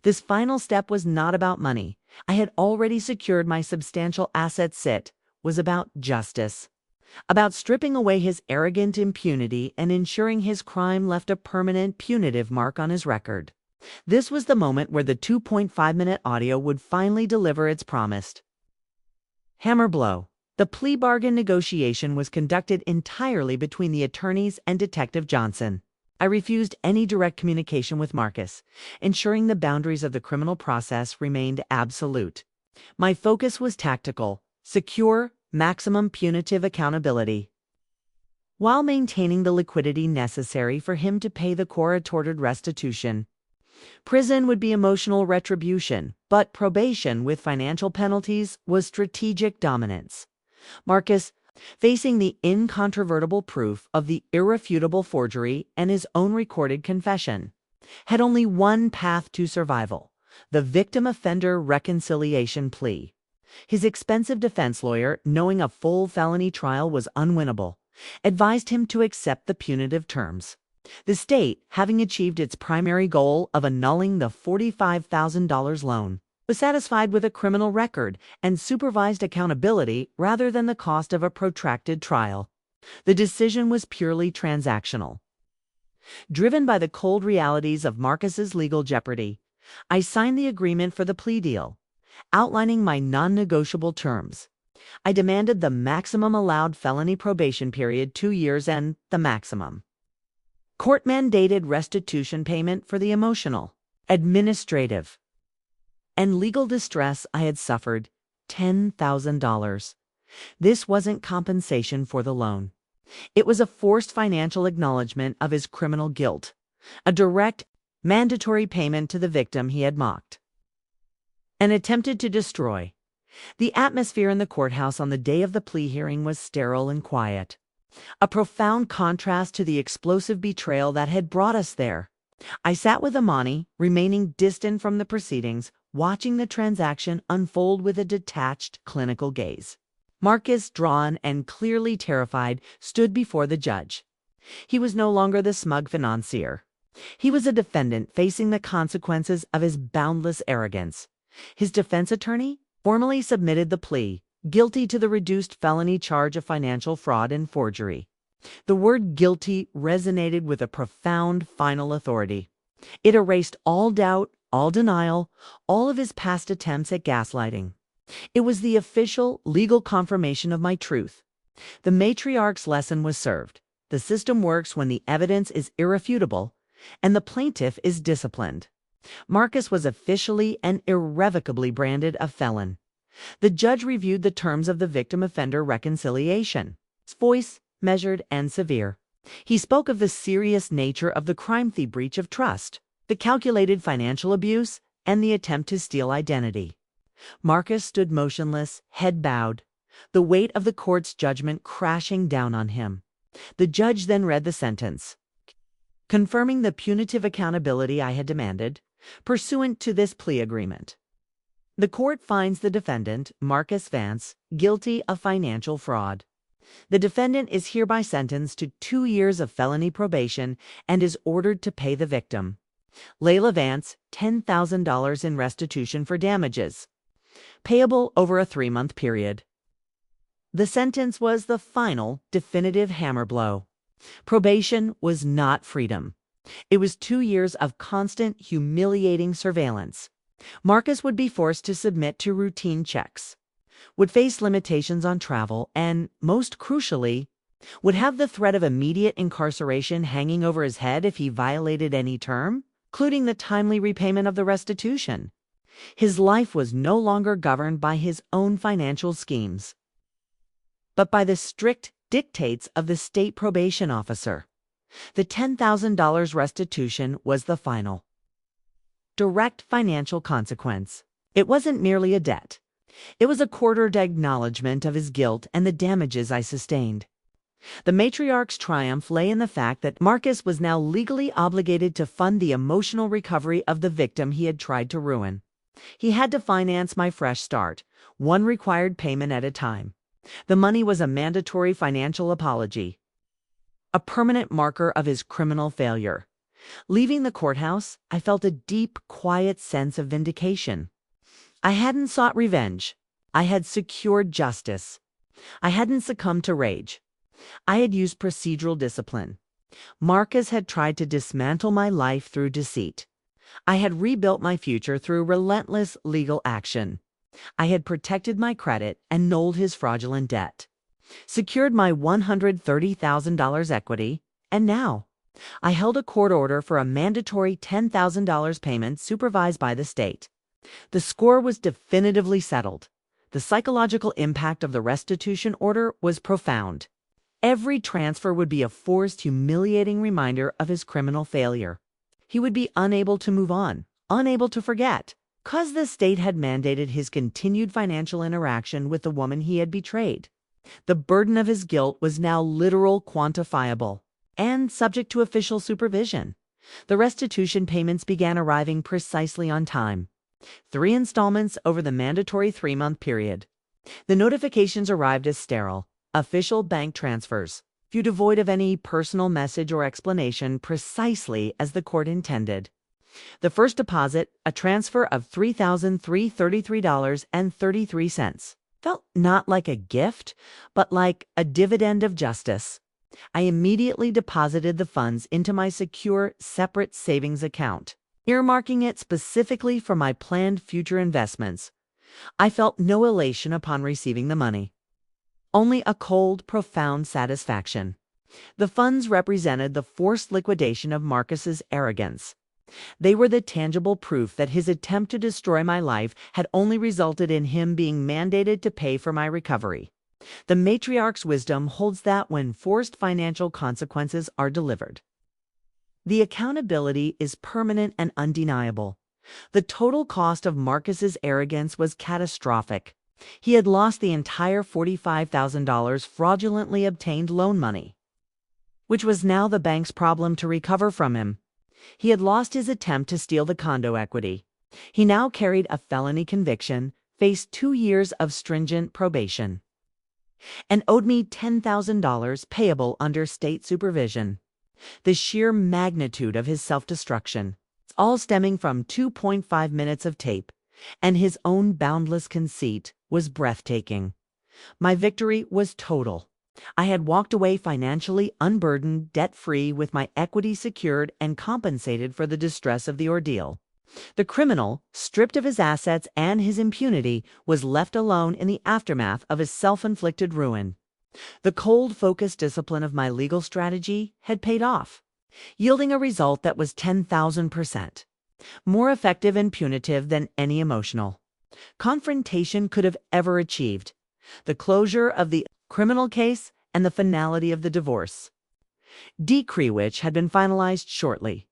This final step was not about money. I had already secured my substantial assets. It was about justice, about stripping away his arrogant impunity and ensuring his crime left a permanent punitive mark on his record. This was the moment where the 2.5-minute audio would finally deliver its promised hammer blow. The plea bargain negotiation was conducted entirely between the attorneys and Detective Johnson. I refused any direct communication with Marcus, ensuring the boundaries of the criminal process remained absolute. My focus was tactical, secure, maximum punitive accountability, while maintaining the liquidity necessary for him to pay the court-ordered restitution. Prison would be emotional retribution, but probation with financial penalties was strategic dominance. Marcus, facing the incontrovertible proof of the irrefutable forgery and his own recorded confession, had only one path to survival: the victim-offender reconciliation plea. His expensive defense lawyer, knowing a full felony trial was unwinnable, advised him to accept the punitive terms. The state, having achieved its primary goal of annulling the $45,000 loan, was satisfied with a criminal record and supervised accountability rather than the cost of a protracted trial. The decision was purely transactional. Driven by the cold realities of Marcus's legal jeopardy, I signed the agreement for the plea deal, outlining my non-negotiable terms. I demanded the maximum allowed felony probation period, 2 years, and the maximum court-mandated restitution payment for the emotional, administrative, and legal distress I had suffered, $10,000. This wasn't compensation for the loan. It was a forced financial acknowledgement of his criminal guilt, a direct, mandatory payment to the victim he had mocked and attempted to destroy. The atmosphere in the courthouse on the day of the plea hearing was sterile and quiet, a profound contrast to the explosive betrayal that had brought us there. I sat with Amani, remaining distant from the proceedings, watching the transaction unfold with a detached, clinical gaze. Marcus, drawn and clearly terrified, stood before the judge. He was no longer the smug financier. He was a defendant facing the consequences of his boundless arrogance. His defense attorney formally submitted the plea, guilty to the reduced felony charge of financial fraud and forgery. The word guilty resonated with a profound final authority. It erased all doubt, all denial, all of his past attempts at gaslighting. It was the official, legal confirmation of my truth. The Matriarch's lesson was served. The system works when the evidence is irrefutable and the plaintiff is disciplined. Marcus was officially and irrevocably branded a felon. The judge reviewed the terms of the victim-offender reconciliation. His voice measured and severe. He spoke of the serious nature of the crime, the breach of trust, the calculated financial abuse, and the attempt to steal identity. Marcus stood motionless, head bowed, the weight of the court's judgment crashing down on him. The judge then read the sentence, confirming the punitive accountability I had demanded, pursuant to this plea agreement. The court finds the defendant, Marcus Vance, guilty of financial fraud. The defendant is hereby sentenced to 2 years of felony probation and is ordered to pay the victim, Layla Vance, $10,000 in restitution for damages, payable over a 3-month period. The sentence was the final, definitive hammer blow. Probation was not freedom. It was 2 years of constant, humiliating surveillance. Marcus would be forced to submit to routine checks, would face limitations on travel, and, most crucially, would have the threat of immediate incarceration hanging over his head if he violated any term, including the timely repayment of the restitution. His life was no longer governed by his own financial schemes, but by the strict dictates of the state probation officer. The $10,000 restitution was the final, direct financial consequence. It wasn't merely a debt. It was a quartered acknowledgement of his guilt and the damages I sustained. The Matriarch's triumph lay in the fact that Marcus was now legally obligated to fund the emotional recovery of the victim he had tried to ruin. He had to finance my fresh start, one required payment at a time. The money was a mandatory financial apology, a permanent marker of his criminal failure. Leaving the courthouse, I felt a deep, quiet sense of vindication. I hadn't sought revenge. I had secured justice. I hadn't succumbed to rage. I had used procedural discipline. Marcus had tried to dismantle my life through deceit. I had rebuilt my future through relentless legal action. I had protected my credit and annulled his fraudulent debt, secured my $130,000 equity, and now I held a court order for a mandatory $10,000 payment supervised by the state. The score was definitively settled. The psychological impact of the restitution order was profound. Every transfer would be a forced, humiliating reminder of his criminal failure. He would be unable to move on, unable to forget, because the state had mandated his continued financial interaction with the woman he had betrayed. The burden of his guilt was now literal, quantifiable, and subject to official supervision. The restitution payments began arriving precisely on time. 3 installments over the mandatory 3-month period. The notifications arrived as sterile, official bank transfers, few devoid of any personal message or explanation, precisely as the court intended. The first deposit, a transfer of $3,333.33, felt not like a gift, but like a dividend of justice. I immediately deposited the funds into my secure, separate savings account, earmarking it specifically for my planned future investments. I felt no elation upon receiving the money, only a cold, profound satisfaction. The funds represented the forced liquidation of Marcus's arrogance. They were the tangible proof that his attempt to destroy my life had only resulted in him being mandated to pay for my recovery. The Matriarch's wisdom holds that when forced financial consequences are delivered, the accountability is permanent and undeniable. The total cost of Marcus's arrogance was catastrophic. He had lost the entire $45,000 fraudulently obtained loan money, which was now the bank's problem to recover from him. He had lost his attempt to steal the condo equity. He now carried a felony conviction, faced 2 years of stringent probation, and owed me $10,000 payable under state supervision. The sheer magnitude of his self-destruction, all stemming from 2.5 minutes of tape, and his own boundless conceit, was breathtaking. My victory was total. I had walked away financially unburdened, debt-free, with my equity secured and compensated for the distress of the ordeal. The criminal, stripped of his assets and his impunity, was left alone in the aftermath of his self-inflicted ruin. The cold, focused discipline of my legal strategy had paid off, yielding a result that was 10,000% more effective and punitive than any emotional confrontation could have ever achieved. The closure of the criminal case and the finality of the divorce decree, which had been finalized shortly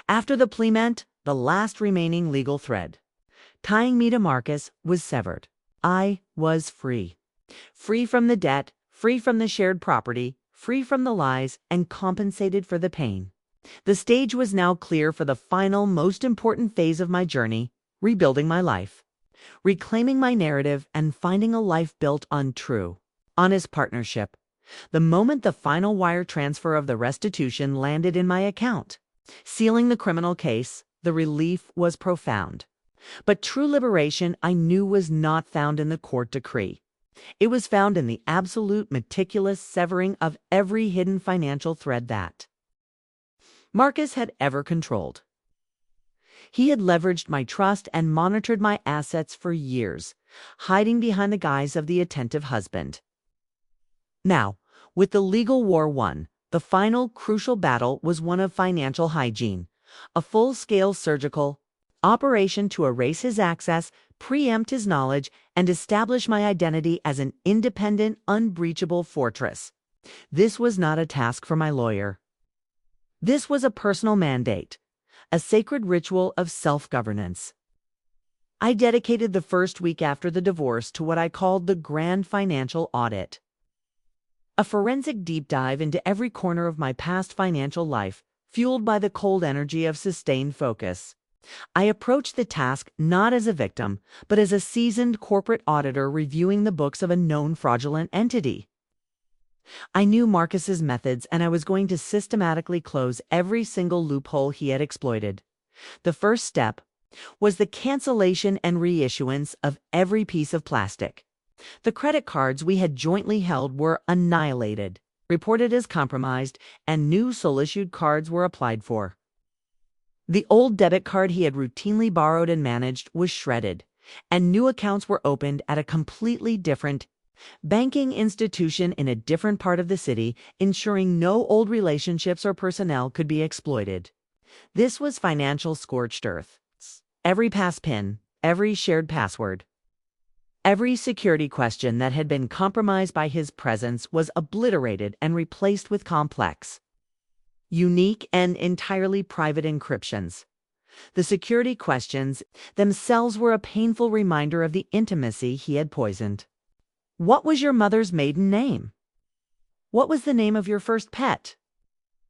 after the plea, meant the last remaining legal thread tying me to Marcus was severed. I was free. Free from the debt, free from the shared property, free from the lies, and compensated for the pain. The stage was now clear for the final, most important phase of my journey: rebuilding my life, reclaiming my narrative, and finding a life built on true, honest partnership. The moment the final wire transfer of the restitution landed in my account, sealing the criminal case, the relief was profound. But true liberation, I knew, was not found in the court decree. It was found in the absolute, meticulous severing of every hidden financial thread that Marcus had ever controlled. He had leveraged my trust and monitored my assets for years, hiding behind the guise of the attentive husband. Now, with the legal war won, the final crucial battle was one of financial hygiene, a full-scale surgical operation to erase his access, preempt his knowledge, and establish my identity as an independent, unbreachable fortress. This was not a task for my lawyer. This was a personal mandate, a sacred ritual of self-governance. I dedicated the first week after the divorce to what I called the grand financial audit, a forensic deep dive into every corner of my past financial life, fueled by the cold energy of sustained focus. I approached the task not as a victim, but as a seasoned corporate auditor reviewing the books of a known fraudulent entity. I knew Marcus's methods, and I was going to systematically close every single loophole he had exploited. The first step was the cancellation and reissuance of every piece of plastic. The credit cards we had jointly held were annihilated, reported as compromised, and new sole-issued cards were applied for. The old debit card he had routinely borrowed and managed was shredded, and new accounts were opened at a completely different banking institution in a different part of the city, ensuring no old relationships or personnel could be exploited. This was financial scorched earth. Every pass pin, every shared password, every security question that had been compromised by his presence was obliterated and replaced with complex, unique, and entirely private encryptions. The security questions themselves were a painful reminder of the intimacy he had poisoned. What was your mother's maiden name? What was the name of your first pet?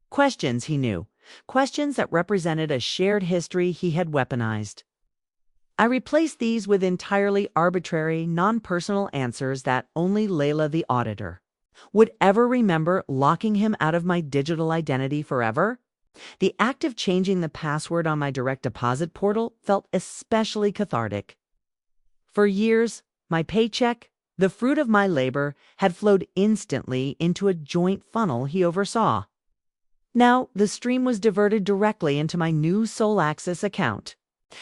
Questions he knew, questions that represented a shared history he had weaponized. I replaced these with entirely arbitrary, non-personal answers that only Layla the auditor would ever remember, locking him out of my digital identity forever. The act of changing the password on my direct deposit portal felt especially cathartic. For years, my paycheck, the fruit of my labor, had flowed instantly into a joint funnel he oversaw. Now, the stream was diverted directly into my new sole access account.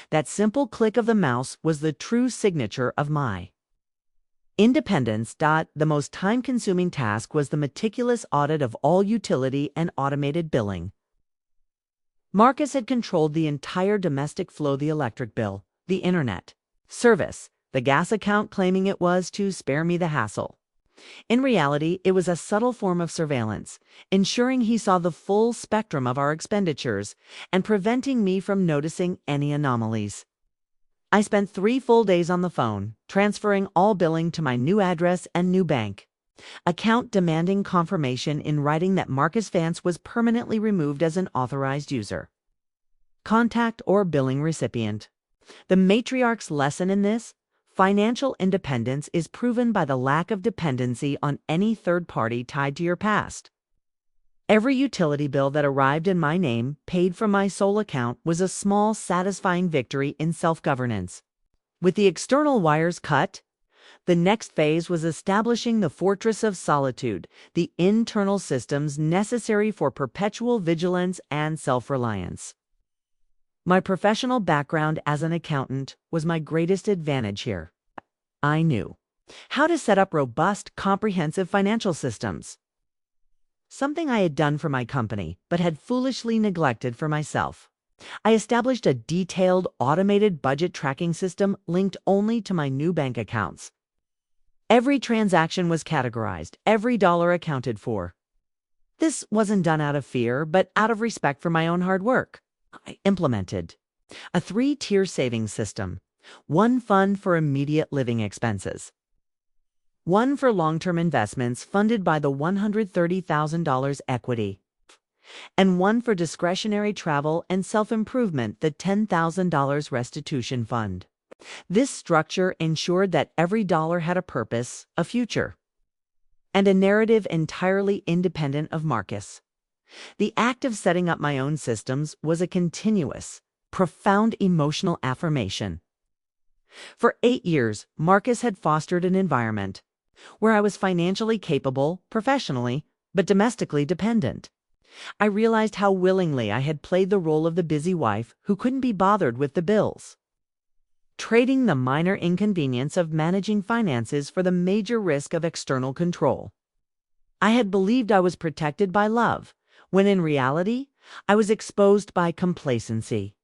That simple click of the mouse was the true signature of my independence. The most time-consuming task was the meticulous audit of all utility and automated billing. Marcus had controlled the entire domestic flow: the electric bill, the internet service, the gas account, claiming it was to spare me the hassle. In reality, it was a subtle form of surveillance, ensuring he saw the full spectrum of our expenditures and preventing me from noticing any anomalies. I spent 3 full days on the phone, transferring all billing to my new address and new bank account, demanding confirmation in writing that Marcus Vance was permanently removed as an authorized user, contact, or billing recipient. The Matriarch's lesson in this: financial independence is proven by the lack of dependency on any third party tied to your past. Every utility bill that arrived in my name, paid from my sole account, was a small, satisfying victory in self-governance. With the external wires cut, the next phase was establishing the fortress of solitude, the internal systems necessary for perpetual vigilance and self-reliance. My professional background as an accountant was my greatest advantage here. I knew how to set up robust, comprehensive financial systems, something I had done for my company but had foolishly neglected for myself. I established a detailed, automated budget tracking system linked only to my new bank accounts. Every transaction was categorized, every dollar accounted for. This wasn't done out of fear, but out of respect for my own hard work. I implemented a 3-tier savings system: one fund for immediate living expenses, one for long-term investments funded by the $130,000 equity, and one for discretionary travel and self-improvement, the $10,000 restitution fund. This structure ensured that every dollar had a purpose, a future, and a narrative entirely independent of Marcus. The act of setting up my own systems was a continuous, profound emotional affirmation. For 8 years, Marcus had fostered an environment where I was financially capable, professionally, but domestically dependent. I realized how willingly I had played the role of the busy wife who couldn't be bothered with the bills, trading the minor inconvenience of managing finances for the major risk of external control. I had believed I was protected by love, when in reality, I was exposed by complacency.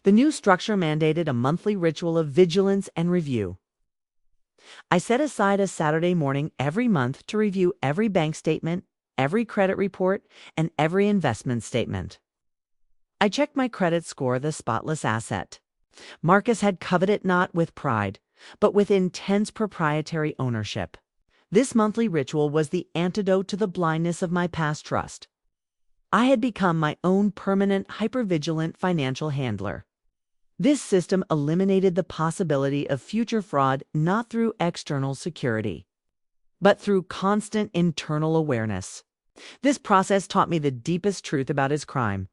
The new structure mandated a monthly ritual of vigilance and review. I set aside a Saturday morning every month to review every bank statement, every credit report, and every investment statement. I checked my credit score, the spotless asset Marcus had coveted, not with pride, but with intense proprietary ownership. This monthly ritual was the antidote to the blindness of my past trust. I had become my own permanent, hypervigilant financial handler. This system eliminated the possibility of future fraud, not through external security, but through constant internal awareness. This process taught me the deepest truth about his crime.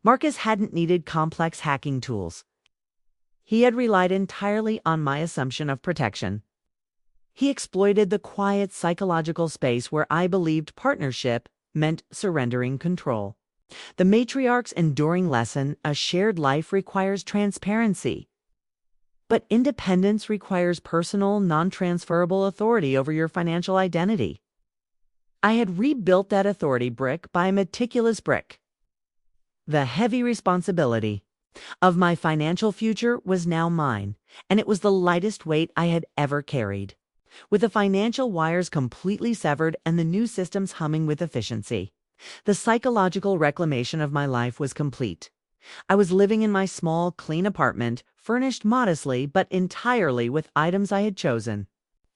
Marcus hadn't needed complex hacking tools. He had relied entirely on my assumption of protection. He exploited the quiet psychological space where I believed partnership meant surrendering control. The Matriarch's enduring lesson: a shared life requires transparency, But independence requires personal, non-transferable authority over your financial identity. I had rebuilt that authority brick by meticulous brick. The heavy responsibility of my financial future was now mine, and it was the lightest weight I had ever carried. With the financial wires completely severed and the new systems humming with efficiency, the psychological reclamation of my life was complete. I was living in my small, clean apartment, furnished modestly but entirely with items I had chosen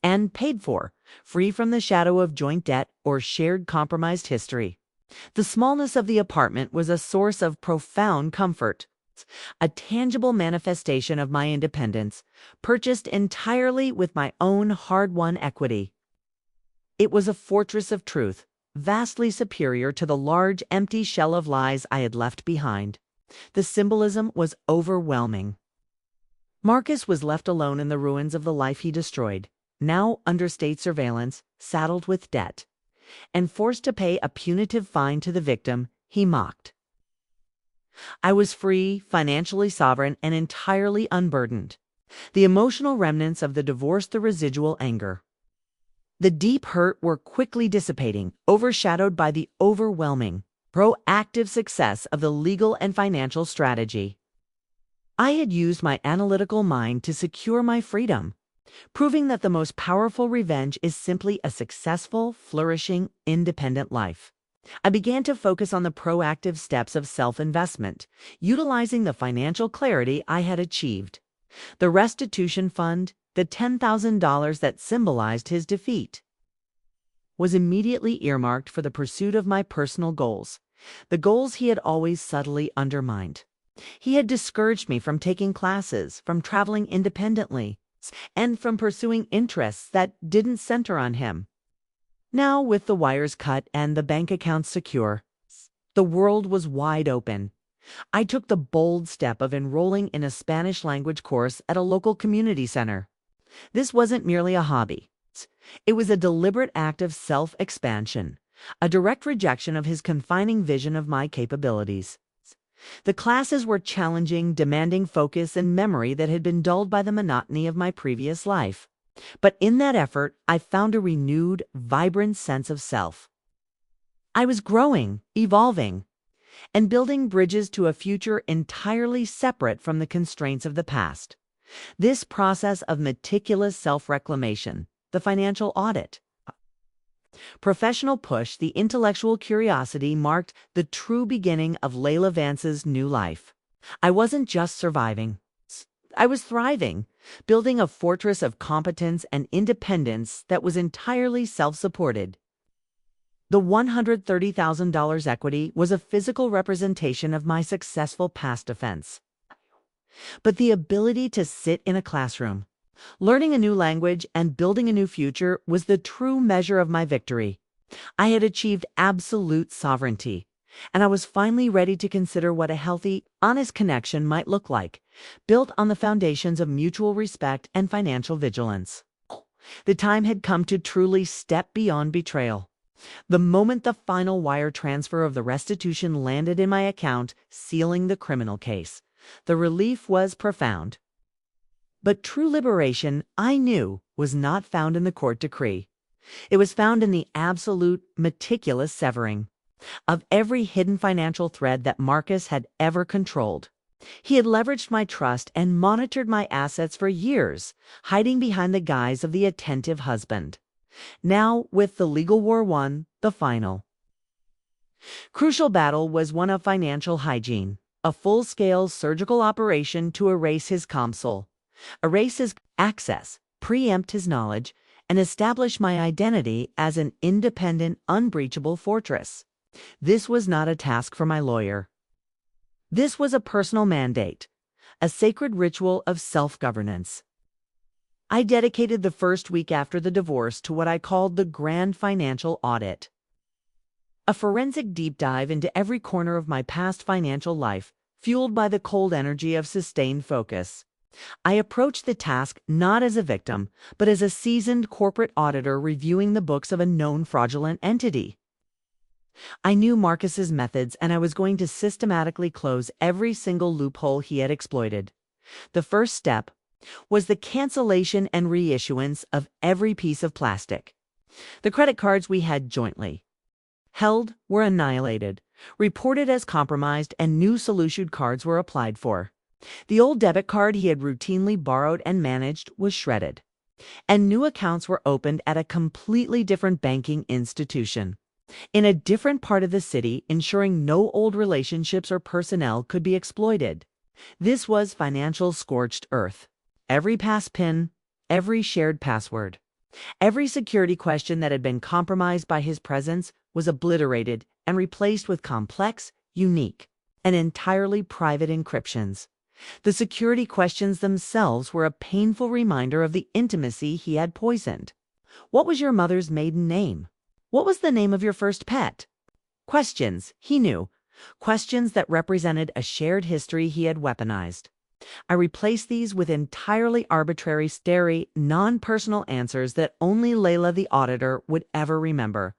and paid for, free from the shadow of joint debt or shared compromised history. The smallness of the apartment was a source of profound comfort, a tangible manifestation of my independence, purchased entirely with my own hard-won equity. It was a fortress of truth, vastly superior to the large, empty shell of lies I had left behind. The symbolism was overwhelming. Marcus was left alone in the ruins of the life he destroyed, now under state surveillance, saddled with debt, and forced to pay a punitive fine to the victim he mocked. I was free, financially sovereign, and entirely unburdened. The emotional remnants of the divorce, the residual anger, the deep hurt were quickly dissipating, overshadowed by the overwhelming, proactive success of the legal and financial strategy. I had used my analytical mind to secure my freedom, proving that the most powerful revenge is simply a successful, flourishing, independent life. I began to focus on the proactive steps of self-investment, utilizing the financial clarity I had achieved. The restitution fund, the $10,000 that symbolized his defeat, was immediately earmarked for the pursuit of my personal goals, the goals he had always subtly undermined. He had discouraged me from taking classes, from traveling independently, and from pursuing interests that didn't center on him. Now, with the wires cut and the bank accounts secure, the world was wide open. I took the bold step of enrolling in a Spanish language course at a local community center. This wasn't merely a hobby. It was a deliberate act of self-expansion, a direct rejection of his confining vision of my capabilities. The classes were challenging, demanding focus and memory that had been dulled by the monotony of my previous life. But in that effort, I found a renewed, vibrant sense of self. I was growing, evolving, and building bridges to a future entirely separate from the constraints of the past. This process of meticulous self-reclamation, the financial audit, professional push, the intellectual curiosity marked the true beginning of Layla Vance's new life. I wasn't just surviving. I was thriving, building a fortress of competence and independence that was entirely self-supported. The $130,000 equity was a physical representation of my successful past offense. But the ability to sit in a classroom, learning a new language and building a new future was the true measure of my victory. I had achieved absolute sovereignty, and I was finally ready to consider what a healthy, honest connection might look like, built on the foundations of mutual respect and financial vigilance. The time had come to truly step beyond betrayal. The moment the final wire transfer of the restitution landed in my account, sealing the criminal case, the relief was profound. But true liberation, I knew, was not found in the court decree. It was found in the absolute, meticulous severing of every hidden financial thread that Marcus had ever controlled. He had leveraged my trust and monitored my assets for years, hiding behind the guise of the attentive husband. Now, with the legal war won, the final crucial battle was one of financial hygiene, a full-scale surgical operation to erase his console, erase his access, preempt his knowledge, and establish my identity as an independent, unbreachable fortress. This was not a task for my lawyer. This was a personal mandate, a sacred ritual of self-governance. I dedicated the first week after the divorce to what I called the grand financial audit, a forensic deep dive into every corner of my past financial life, fueled by the cold energy of sustained focus. I approached the task not as a victim, but as a seasoned corporate auditor reviewing the books of a known fraudulent entity. I knew Marcus's methods, and I was going to systematically close every single loophole he had exploited. The first step was the cancellation and reissuance of every piece of plastic. The credit cards we had jointly held were annihilated, reported as compromised, and new solution cards were applied for. The old debit card he had routinely borrowed and managed was shredded, and new accounts were opened at a completely different banking institution, in a different part of the city, ensuring no old relationships or personnel could be exploited. This was financial scorched earth. Every pass pin, every shared password, every security question that had been compromised by his presence was obliterated and replaced with complex, unique, and entirely private encryptions. The security questions themselves were a painful reminder of the intimacy he had poisoned. What was your mother's maiden name? What was the name of your first pet? Questions, he knew. Questions that represented a shared history he had weaponized. I replaced these with entirely arbitrary, starry, non-personal answers that only Layla the auditor would ever remember,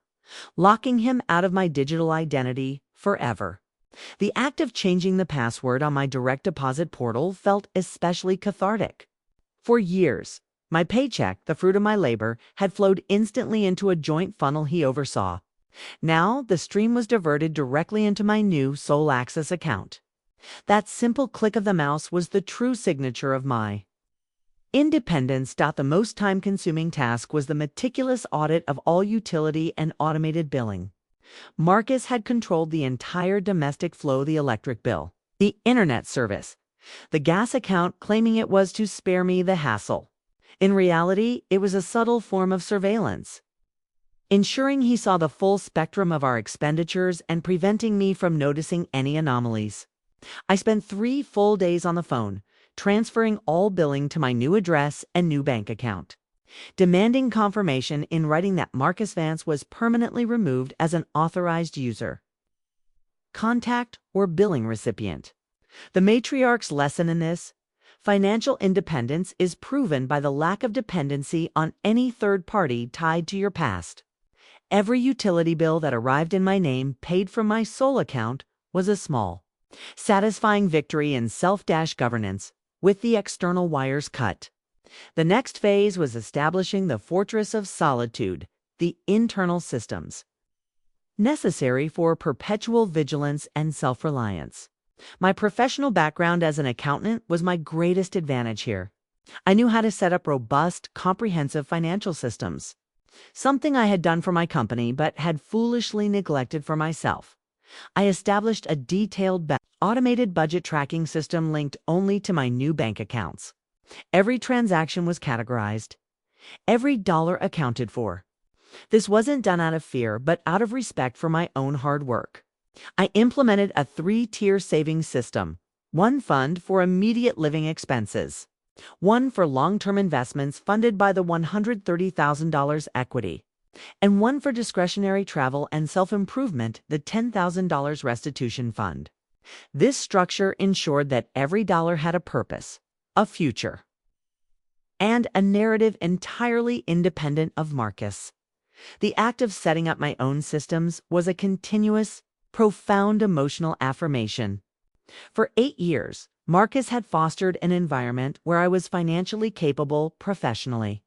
locking him out of my digital identity forever. The act of changing the password on my direct deposit portal felt especially cathartic. For years, my paycheck, the fruit of my labor, had flowed instantly into a joint funnel he oversaw. Now, the stream was diverted directly into my new sole access account. That simple click of the mouse was the true signature of my independence. The most time-consuming task was the meticulous audit of all utility and automated billing. Marcus had controlled the entire domestic flow: the electric bill, the internet service, the gas account, claiming it was to spare me the hassle. In reality, it was a subtle form of surveillance, ensuring he saw the full spectrum of our expenditures and preventing me from noticing any anomalies. I spent 3 full days on the phone, transferring all billing to my new address and new bank account, demanding confirmation in writing that Marcus Vance was permanently removed as an authorized user, contact, or billing recipient. The Matriarch's lesson in this: financial independence is proven by the lack of dependency on any third party tied to your past. Every utility bill that arrived in my name, paid from my sole account, was a small, satisfying victory in self-governance, with the external wires cut. The next phase was establishing the fortress of solitude, the internal systems necessary for perpetual vigilance and self-reliance. My professional background as an accountant was my greatest advantage here. I knew how to set up robust, comprehensive financial systems, something I had done for my company but had foolishly neglected for myself. I established a detailed, automated budget tracking system linked only to my new bank accounts. Every transaction was categorized, every dollar accounted for. This wasn't done out of fear, but out of respect for my own hard work. I implemented a 3-tier savings system: one fund for immediate living expenses, one for long-term investments funded by the $130,000 equity, and one for discretionary travel and self-improvement, the $10,000 restitution fund. This structure ensured that every dollar had a purpose, a future, and a narrative entirely independent of Marcus. The act of setting up my own systems was a continuous, profound emotional affirmation. For 8 years, Marcus had fostered an environment where I was financially capable professionally,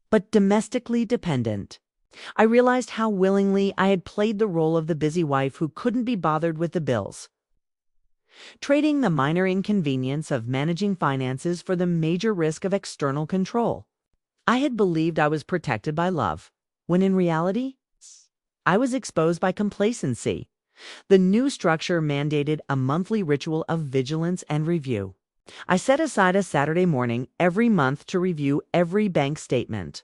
but domestically dependent. I realized how willingly I had played the role of the busy wife who couldn't be bothered with the bills, trading the minor inconvenience of managing finances for the major risk of external control. I had believed I was protected by love, when in reality, I was exposed by complacency. The new structure mandated a monthly ritual of vigilance and review. I set aside a Saturday morning every month to review every bank statement,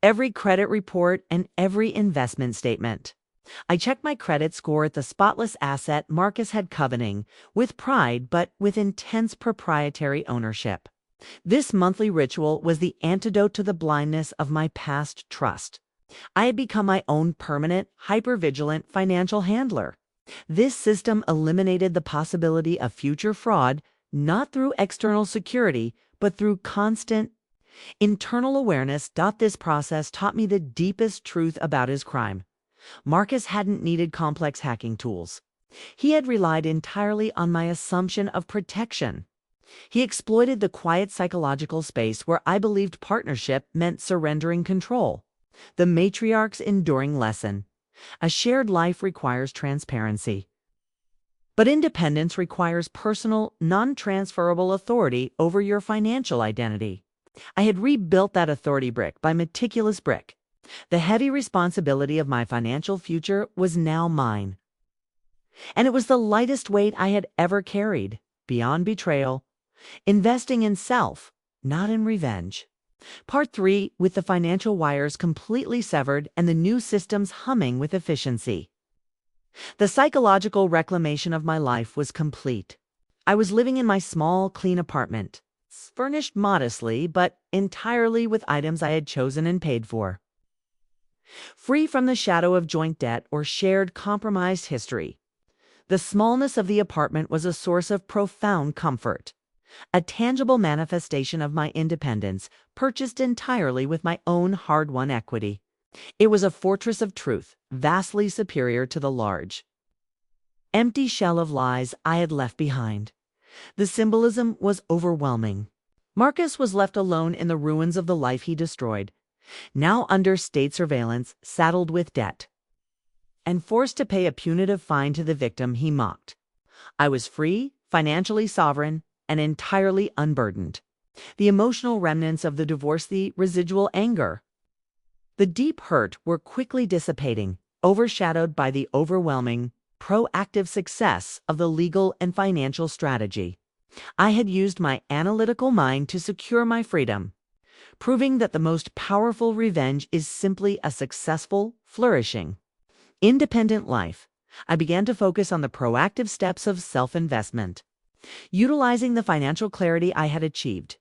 every credit report, and every investment statement. I checked my credit score at the spotless asset Marcus had coveting, with pride but with intense proprietary ownership. This monthly ritual was the antidote to the blindness of my past trust. I had become my own permanent, hypervigilant financial handler. This system eliminated the possibility of future fraud, not through external security, but through constant, internal awareness. This process taught me the deepest truth about his crime. Marcus hadn't needed complex hacking tools. He had relied entirely on my assumption of protection. He exploited the quiet psychological space where I believed partnership meant surrendering control. The Matriarch's enduring lesson. A shared life requires transparency. But independence requires personal, non-transferable authority over your financial identity. I had rebuilt that authority brick by meticulous brick. The heavy responsibility of my financial future was now mine. And it was the lightest weight I had ever carried, beyond betrayal. Investing in self, not in revenge. Part 3, with the financial wires completely severed and the new systems humming with efficiency. The psychological reclamation of my life was complete. I was living in my small, clean apartment, furnished modestly, but entirely with items I had chosen and paid for. Free from the shadow of joint debt or shared compromised history. The smallness of the apartment was a source of profound comfort. A tangible manifestation of my independence, purchased entirely with my own hard-won equity. It was a fortress of truth, vastly superior to the large, empty shell of lies I had left behind. The symbolism was overwhelming. Marcus was left alone in the ruins of the life he destroyed, now under state surveillance, saddled with debt, and forced to pay a punitive fine to the victim he mocked. I was free, financially sovereign, and entirely unburdened. The emotional remnants of the divorce, the residual anger, the deep hurt were quickly dissipating, overshadowed by the overwhelming, proactive success of the legal and financial strategy. I had used my analytical mind to secure my freedom, proving that the most powerful revenge is simply a successful, flourishing, independent life. I began to focus on the proactive steps of self-investment. Utilizing the financial clarity I had achieved.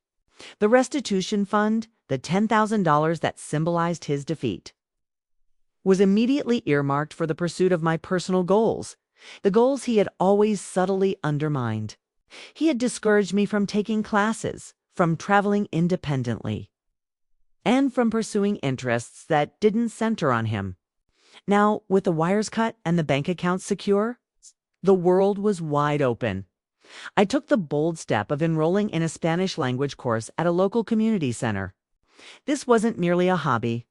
The restitution fund, the $10,000 that symbolized his defeat, was immediately earmarked for the pursuit of my personal goals, the goals he had always subtly undermined. He had discouraged me from taking classes, from traveling independently, and from pursuing interests that didn't center on him. Now, with the wires cut and the bank accounts secure, the world was wide open. I took the bold step of enrolling in a Spanish language course at a local community center. This wasn't merely a hobby.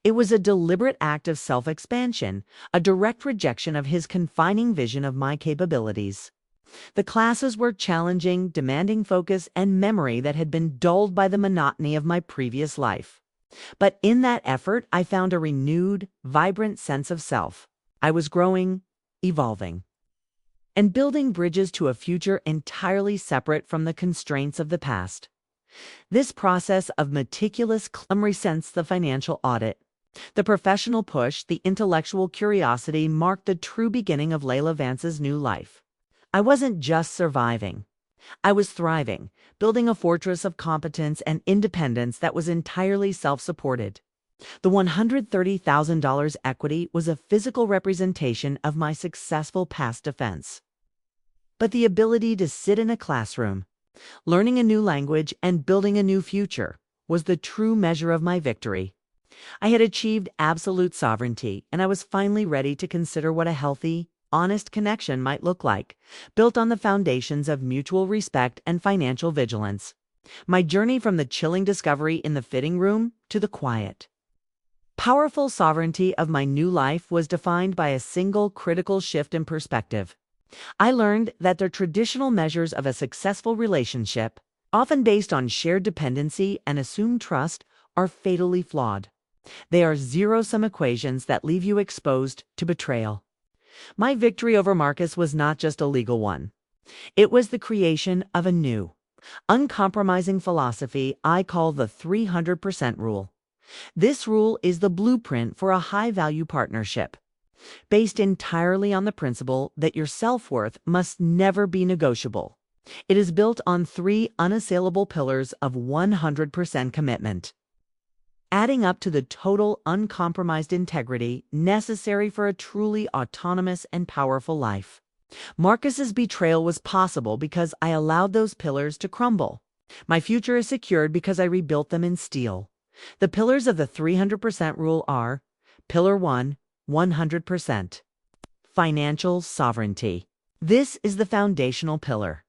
It was a deliberate act of self-expansion, a direct rejection of his confining vision of my capabilities. The classes were challenging, demanding focus and memory that had been dulled by the monotony of my previous life. But in that effort, I found a renewed, vibrant sense of self. I was growing, evolving, and building bridges to a future entirely separate from the constraints of the past. This process of meticulous resents the financial audit. The professional push, the intellectual curiosity marked the true beginning of Layla Vance's new life. I wasn't just surviving. I was thriving, building a fortress of competence and independence that was entirely self-supported. The $130,000 equity was a physical representation of my successful past defense. But the ability to sit in a classroom, learning a new language and building a new future, was the true measure of my victory. I had achieved absolute sovereignty, and I was finally ready to consider what a healthy, honest connection might look like, built on the foundations of mutual respect and financial vigilance. My journey from the chilling discovery in the fitting room to the quiet, powerful sovereignty of my new life was defined by a single critical shift in perspective. I learned that the traditional measures of a successful relationship, often based on shared dependency and assumed trust, are fatally flawed. They are zero-sum equations that leave you exposed to betrayal. My victory over Marcus was not just a legal one. It was the creation of a new, uncompromising philosophy I call the 300% rule. This rule is the blueprint for a high-value partnership, based entirely on the principle that your self-worth must never be negotiable. It is built on 3 unassailable pillars of 100% commitment, adding up to the total uncompromised integrity necessary for a truly autonomous and powerful life. Marcus's betrayal was possible because I allowed those pillars to crumble. My future is secured because I rebuilt them in steel. The pillars of the 300% rule are: Pillar 1, 100%. Financial sovereignty. This is the foundational pillar.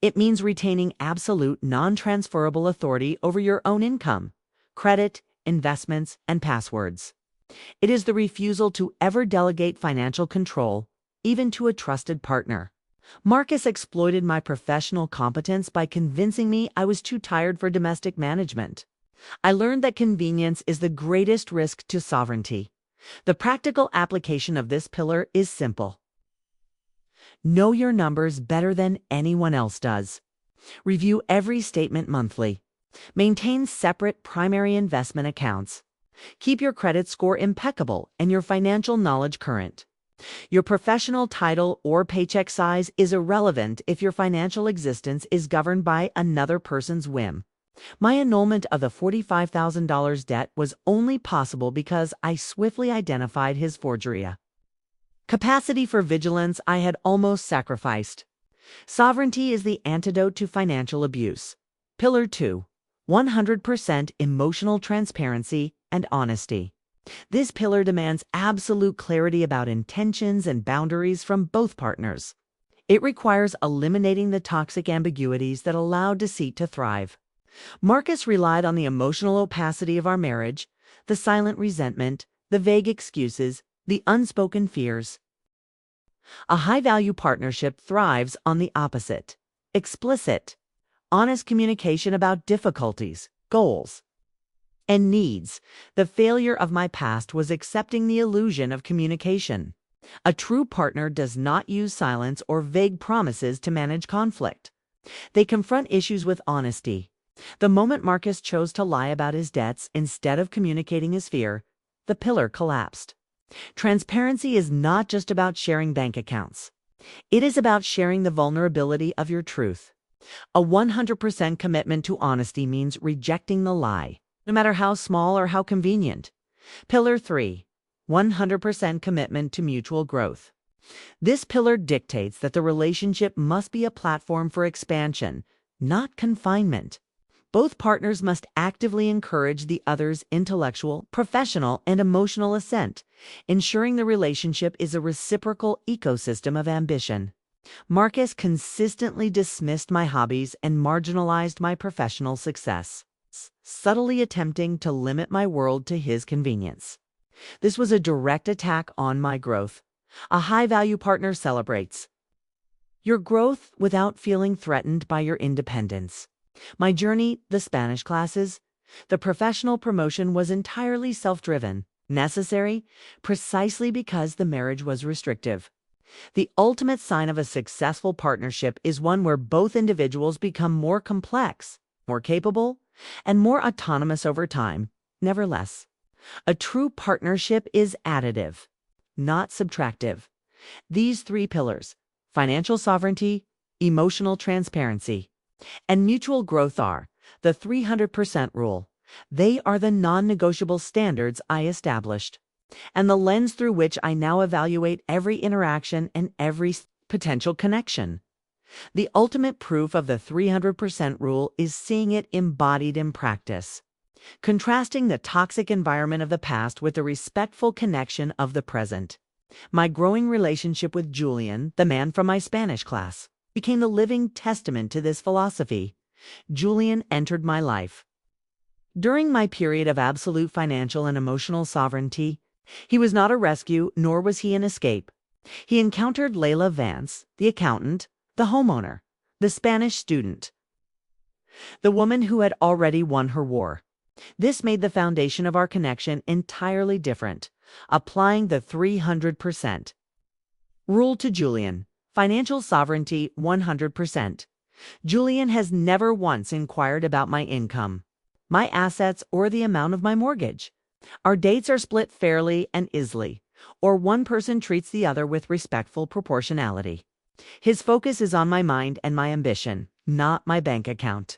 It means retaining absolute, non-transferable authority over your own income, credit, investments, and passwords. It is the refusal to ever delegate financial control, even to a trusted partner. Marcus exploited my professional competence by convincing me I was too tired for domestic management. I learned that convenience is the greatest risk to sovereignty. The practical application of this pillar is simple. Know your numbers better than anyone else does. Review every statement monthly. Maintain separate primary investment accounts. Keep your credit score impeccable and your financial knowledge current. Your professional title or paycheck size is irrelevant if your financial existence is governed by another person's whim. My annulment of the $45,000 debt was only possible because I swiftly identified his forgery. Capacity for vigilance I had almost sacrificed. Sovereignty is the antidote to financial abuse. Pillar 2. 100% emotional transparency and honesty. This pillar demands absolute clarity about intentions and boundaries from both partners. It requires eliminating the toxic ambiguities that allow deceit to thrive. Marcus relied on the emotional opacity of our marriage, the silent resentment, the vague excuses, the unspoken fears. A high-value partnership thrives on the opposite: explicit, honest communication about difficulties, goals, and needs. The failure of my past was accepting the illusion of communication. A true partner does not use silence or vague promises to manage conflict. They confront issues with honesty. The moment Marcus chose to lie about his debts instead of communicating his fear, the pillar collapsed. Transparency is not just about sharing bank accounts. It is about sharing the vulnerability of your truth. A 100% commitment to honesty means rejecting the lie, no matter how small or how convenient. Pillar 3. 100% commitment to mutual growth. This pillar dictates that the relationship must be a platform for expansion, not confinement. Both partners must actively encourage the other's intellectual, professional, and emotional ascent, ensuring the relationship is a reciprocal ecosystem of ambition. Marcus consistently dismissed my hobbies and marginalized my professional success, subtly attempting to limit my world to his convenience. This was a direct attack on my growth. A high-value partner celebrates your growth without feeling threatened by your independence. My journey, the Spanish classes, the professional promotion was entirely self-driven, necessary precisely because the marriage was restrictive. The ultimate sign of a successful partnership is one where both individuals become more complex, more capable, and more autonomous over time, never less. A true partnership is additive, not subtractive. These 3 pillars, financial sovereignty, emotional transparency, and mutual growth, are the 300% rule. They are the non-negotiable standards I established, and the lens through which I now evaluate every interaction and every potential connection. The ultimate proof of the 300% rule is seeing it embodied in practice. Contrasting the toxic environment of the past with the respectful connection of the present. My growing relationship with Julian, the man from my Spanish class, became the living testament to this philosophy. Julian entered my life during my period of absolute financial and emotional sovereignty. He was not a rescue, nor was he an escape. He encountered Layla Vance, the accountant, the homeowner, the Spanish student, the woman who had already won her war. This made the foundation of our connection entirely different, applying the 300% rule to Julian. Financial sovereignty 100%. Julian has never once inquired about my income, my assets, or the amount of my mortgage. Our dates are split fairly and easily, or one person treats the other with respectful proportionality. His focus is on my mind and my ambition, not my bank account.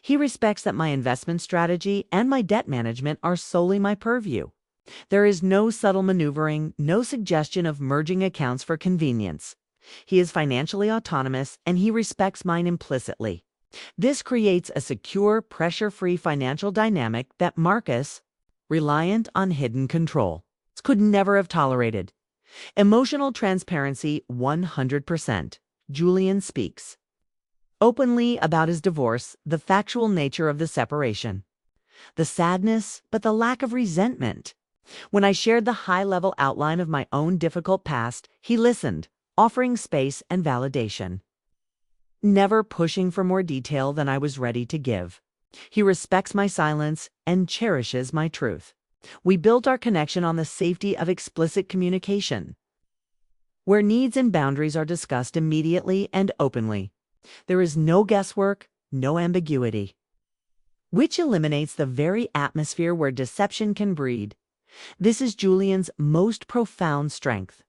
He respects that my investment strategy and my debt management are solely my purview. There is no subtle maneuvering, no suggestion of merging accounts for convenience. He is financially autonomous, and he respects mine implicitly. This creates a secure, pressure-free financial dynamic that Marcus, reliant on hidden control, could never have tolerated. Emotional transparency 100%. Julian speaks. openly about his divorce, the factual nature of the separation, the sadness, but the lack of resentment. When I shared the high-level outline of my own difficult past, he listened, offering space and validation, never pushing for more detail than I was ready to give. He respects my silence and cherishes my truth. We built our connection on the safety of explicit communication, where needs and boundaries are discussed immediately and openly. There is no guesswork, no ambiguity, which eliminates the very atmosphere where deception can breed. This is Julian's most profound strength.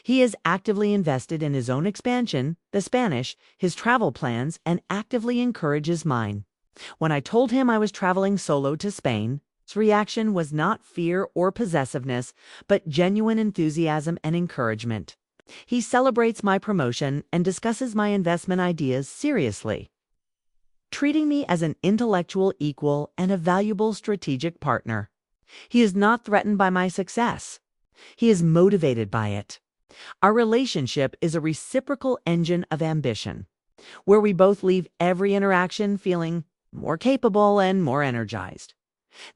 He is actively invested in his own expansion, the Spanish, his travel plans, and actively encourages mine. When I told him I was traveling solo to Spain, his reaction was not fear or possessiveness, but genuine enthusiasm and encouragement. He celebrates my promotion and discusses my investment ideas seriously, treating me as an intellectual equal and a valuable strategic partner. He is not threatened by my success. He is motivated by it. Our relationship is a reciprocal engine of ambition, where we both leave every interaction feeling more capable and more energized.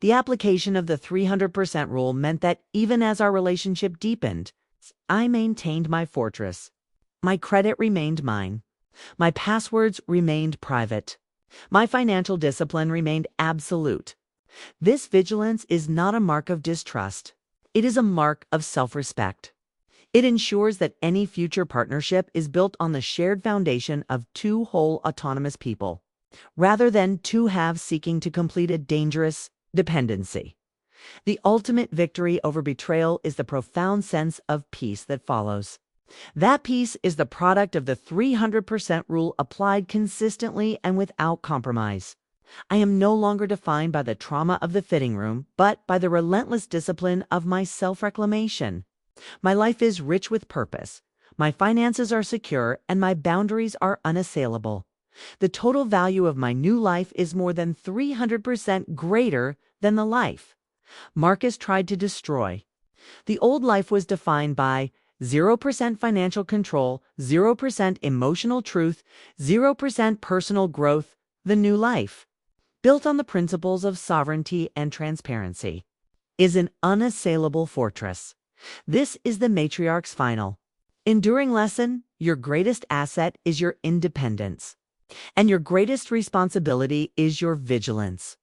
The application of the 300% rule meant that even as our relationship deepened, I maintained my fortress. My credit remained mine. My passwords remained private. My financial discipline remained absolute. This vigilance is not a mark of distrust. It is a mark of self-respect. It ensures that any future partnership is built on the shared foundation of two whole autonomous people, rather than two halves seeking to complete a dangerous dependency. The ultimate victory over betrayal is the profound sense of peace that follows. That peace is the product of the 300% rule applied consistently and without compromise. I am no longer defined by the trauma of the fitting room, but by the relentless discipline of my self-reclamation. My life is rich with purpose. My finances are secure, and my boundaries are unassailable. The total value of my new life is more than 300% greater than the life Marcus tried to destroy. The old life was defined by 0% financial control, 0% emotional truth, 0% personal growth. The new life, built on the principles of sovereignty and transparency, is an unassailable fortress. This is the Matriarch's final, enduring lesson. Your greatest asset is your independence, and your greatest responsibility is your vigilance.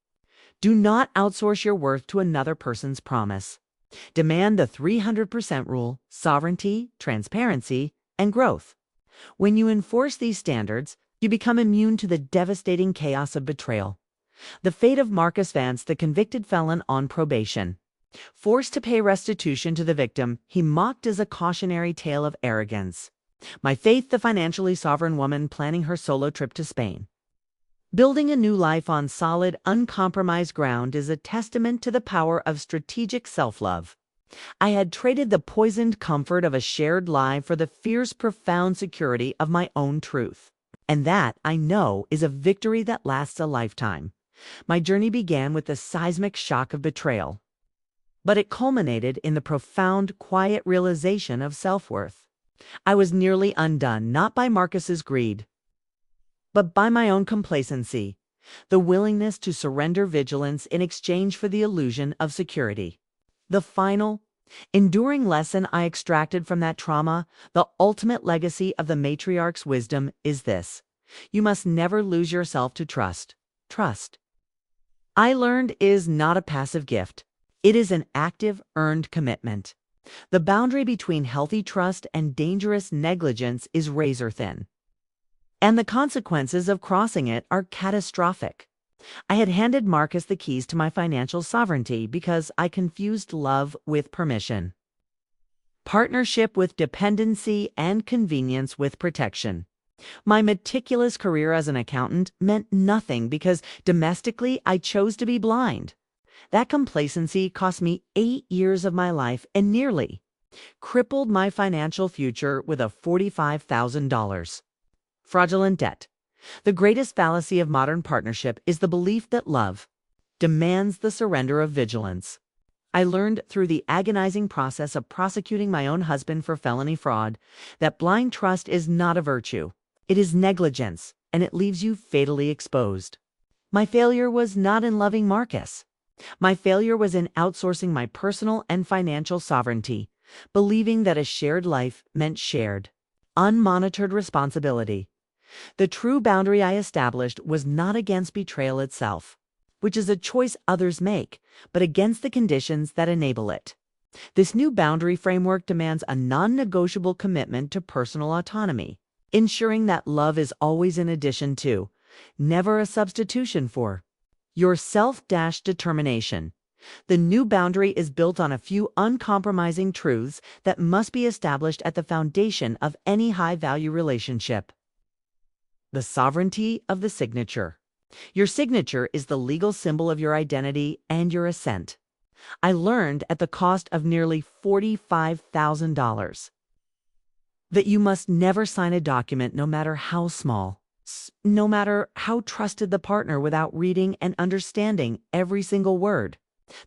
Do not outsource your worth to another person's promise. Demand the 300% rule, sovereignty, transparency, and growth. When you enforce these standards, you become immune to the devastating chaos of betrayal. The fate of Marcus Vance, the convicted felon on probation. Forced to pay restitution to the victim, he mocked as a cautionary tale of arrogance. My faith, the financially sovereign woman planning her solo trip to Spain. Building a new life on solid, uncompromised ground is a testament to the power of strategic self-love. I had traded the poisoned comfort of a shared lie for the fierce, profound security of my own truth. And that, I know, is a victory that lasts a lifetime. My journey began with the seismic shock of betrayal, but it culminated in the profound, quiet realization of self-worth. I was nearly undone, not by Marcus's greed, but by my own complacency, the willingness to surrender vigilance in exchange for the illusion of security. The final, enduring lesson I extracted from that trauma, the ultimate legacy of the Matriarch's wisdom, is this: you must never lose yourself to trust. Trust, I learned, is not a passive gift. It is an active, earned commitment. The boundary between healthy trust and dangerous negligence is razor thin, and the consequences of crossing it are catastrophic. I had handed Marcus the keys to my financial sovereignty because I confused love with permission, partnership with dependency, and convenience with protection. My meticulous career as an accountant meant nothing because domestically I chose to be blind. That complacency cost me 8 years of my life and nearly crippled my financial future with a $45,000 fraudulent debt. The greatest fallacy of modern partnership is the belief that love demands the surrender of vigilance. I learned through the agonizing process of prosecuting my own husband for felony fraud that blind trust is not a virtue. It is negligence, and it leaves you fatally exposed. My failure was not in loving Marcus. My failure was in outsourcing my personal and financial sovereignty, believing that a shared life meant shared, unmonitored responsibility. The true boundary I established was not against betrayal itself, which is a choice others make, but against the conditions that enable it. This new boundary framework demands a non-negotiable commitment to personal autonomy, ensuring that love is always in addition to, never a substitution for, your self-determination. The new boundary is built on a few uncompromising truths that must be established at the foundation of any high-value relationship. The sovereignty of the signature. Your signature is the legal symbol of your identity and your assent. I learned at the cost of nearly $45,000 that you must never sign a document, no matter how small, no matter how trusted the partner, without reading and understanding every single word.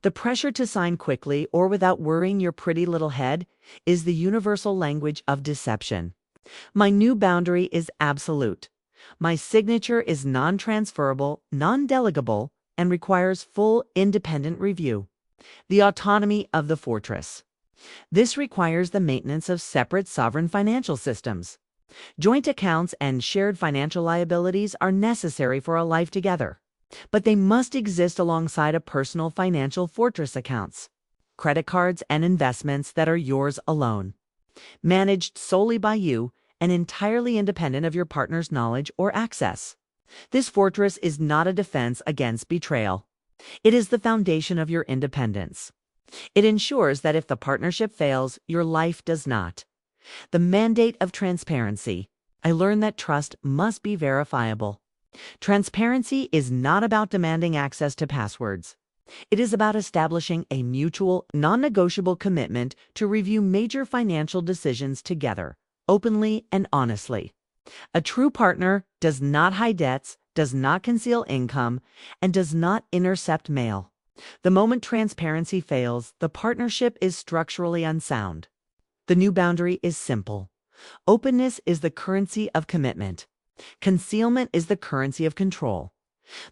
The pressure to sign quickly or without worrying your pretty little head is the universal language of deception. My new boundary is absolute. My signature is non-transferable, non-delegable, and requires full independent review. The autonomy of the fortress. This requires the maintenance of separate sovereign financial systems. Joint accounts and shared financial liabilities are necessary for a life together, but they must exist alongside a personal financial fortress accounts, credit cards and investments that are yours alone, managed solely by you and entirely independent of your partner's knowledge or access. This fortress is not a defense against betrayal. It is the foundation of your independence. It ensures that if the partnership fails, your life does not. The mandate of transparency. I learned that trust must be verifiable. Transparency is not about demanding access to passwords. It is about establishing a mutual, non-negotiable commitment to review major financial decisions together, openly and honestly. A true partner does not hide debts, does not conceal income, and does not intercept mail. The moment transparency fails, the partnership is structurally unsound. The new boundary is simple. Openness is the currency of commitment. Concealment is the currency of control.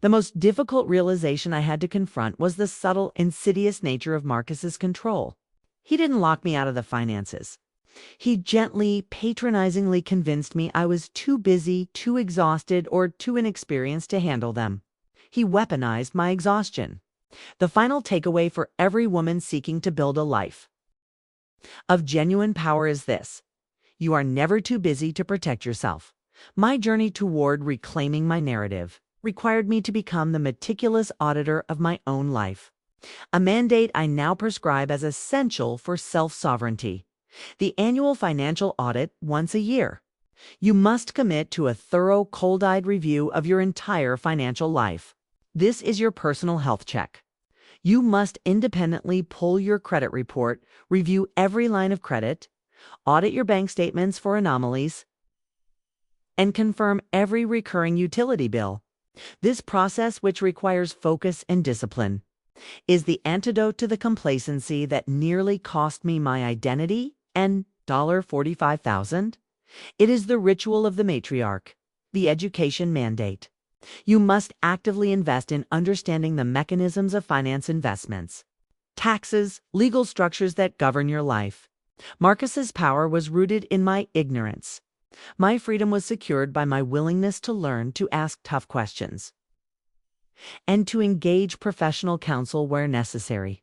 The most difficult realization I had to confront was the subtle, insidious nature of Marcus's control. He didn't lock me out of the finances. He gently, patronizingly convinced me I was too busy, too exhausted, or too inexperienced to handle them. He weaponized my exhaustion. The final takeaway for every woman seeking to build a life of genuine power is this: you are never too busy to protect yourself. My journey toward reclaiming my narrative required me to become the meticulous auditor of my own life, a mandate I now prescribe as essential for self-sovereignty. The annual financial audit once a year. You must commit to a thorough, cold-eyed review of your entire financial life. This is your personal health check. You must independently pull your credit report, review every line of credit, audit your bank statements for anomalies, and confirm every recurring utility bill. This process, which requires focus and discipline, is the antidote to the complacency that nearly cost me my identity and $45,000. It is the ritual of the matriarch, the education mandate. You must actively invest in understanding the mechanisms of finance, investments, taxes, legal structures that govern your life. Marcus's power was rooted in my ignorance. My freedom was secured by my willingness to learn, to ask tough questions, and to engage professional counsel where necessary.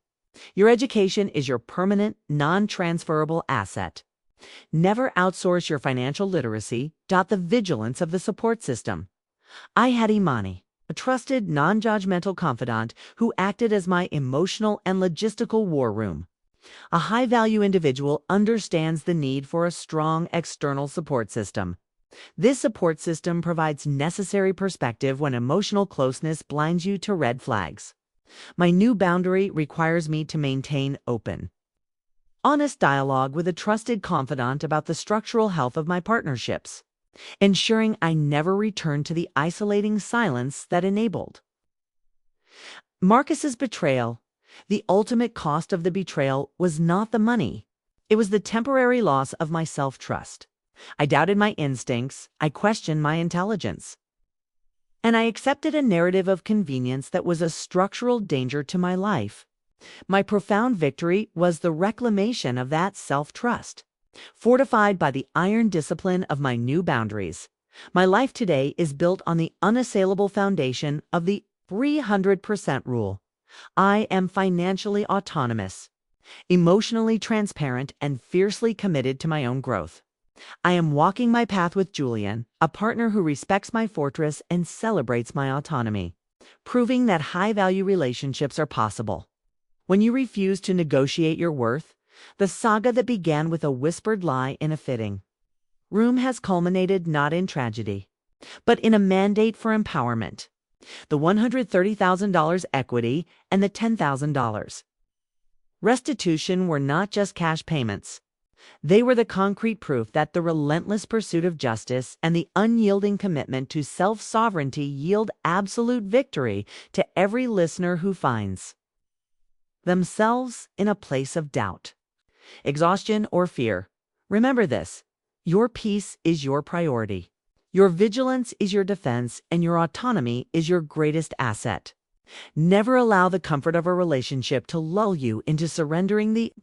Your education is your permanent, non-transferable asset. Never outsource your financial literacy. The vigilance of the support system. I had Imani, a trusted, non-judgmental confidant who acted as my emotional and logistical war room. A high-value individual understands the need for a strong external support system. This support system provides necessary perspective when emotional closeness blinds you to red flags. My new boundary requires me to maintain open, honest dialogue with a trusted confidant about the structural health of my partnerships, ensuring I never return to the isolating silence that enabled Marcus's betrayal. The ultimate cost of the betrayal was not the money. It was the temporary loss of my self-trust. I doubted my instincts. I questioned my intelligence. And I accepted a narrative of convenience that was a structural danger to my life. My profound victory was the reclamation of that self-trust. Fortified by the iron discipline of my new boundaries, my life today is built on the unassailable foundation of the 300% rule. I am financially autonomous, emotionally transparent, and fiercely committed to my own growth. I am walking my path with Julian, a partner who respects my fortress and celebrates my autonomy, proving that high-value relationships are possible. When you refuse to negotiate your worth, the saga that began with a whispered lie in a fitting room has culminated not in tragedy, but in a mandate for empowerment. The $130,000 equity and the $10,000 restitution were not just cash payments. They were the concrete proof that the relentless pursuit of justice and the unyielding commitment to self-sovereignty yield absolute victory to every listener who finds themselves in a place of doubt, exhaustion, or fear. Remember this: your peace is your priority. Your vigilance is your defense, and your autonomy is your greatest asset. Never allow the comfort of a relationship to lull you into surrendering the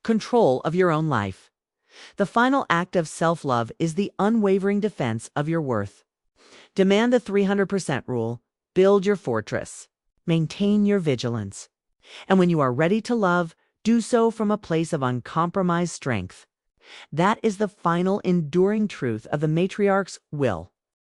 control of your own life. The final act of self-love is the unwavering defense of your worth. Demand the 300% rule. Build your fortress. Maintain your vigilance. And when you are ready to love, do so from a place of uncompromised strength. That is the final enduring truth of the Matriarch's will.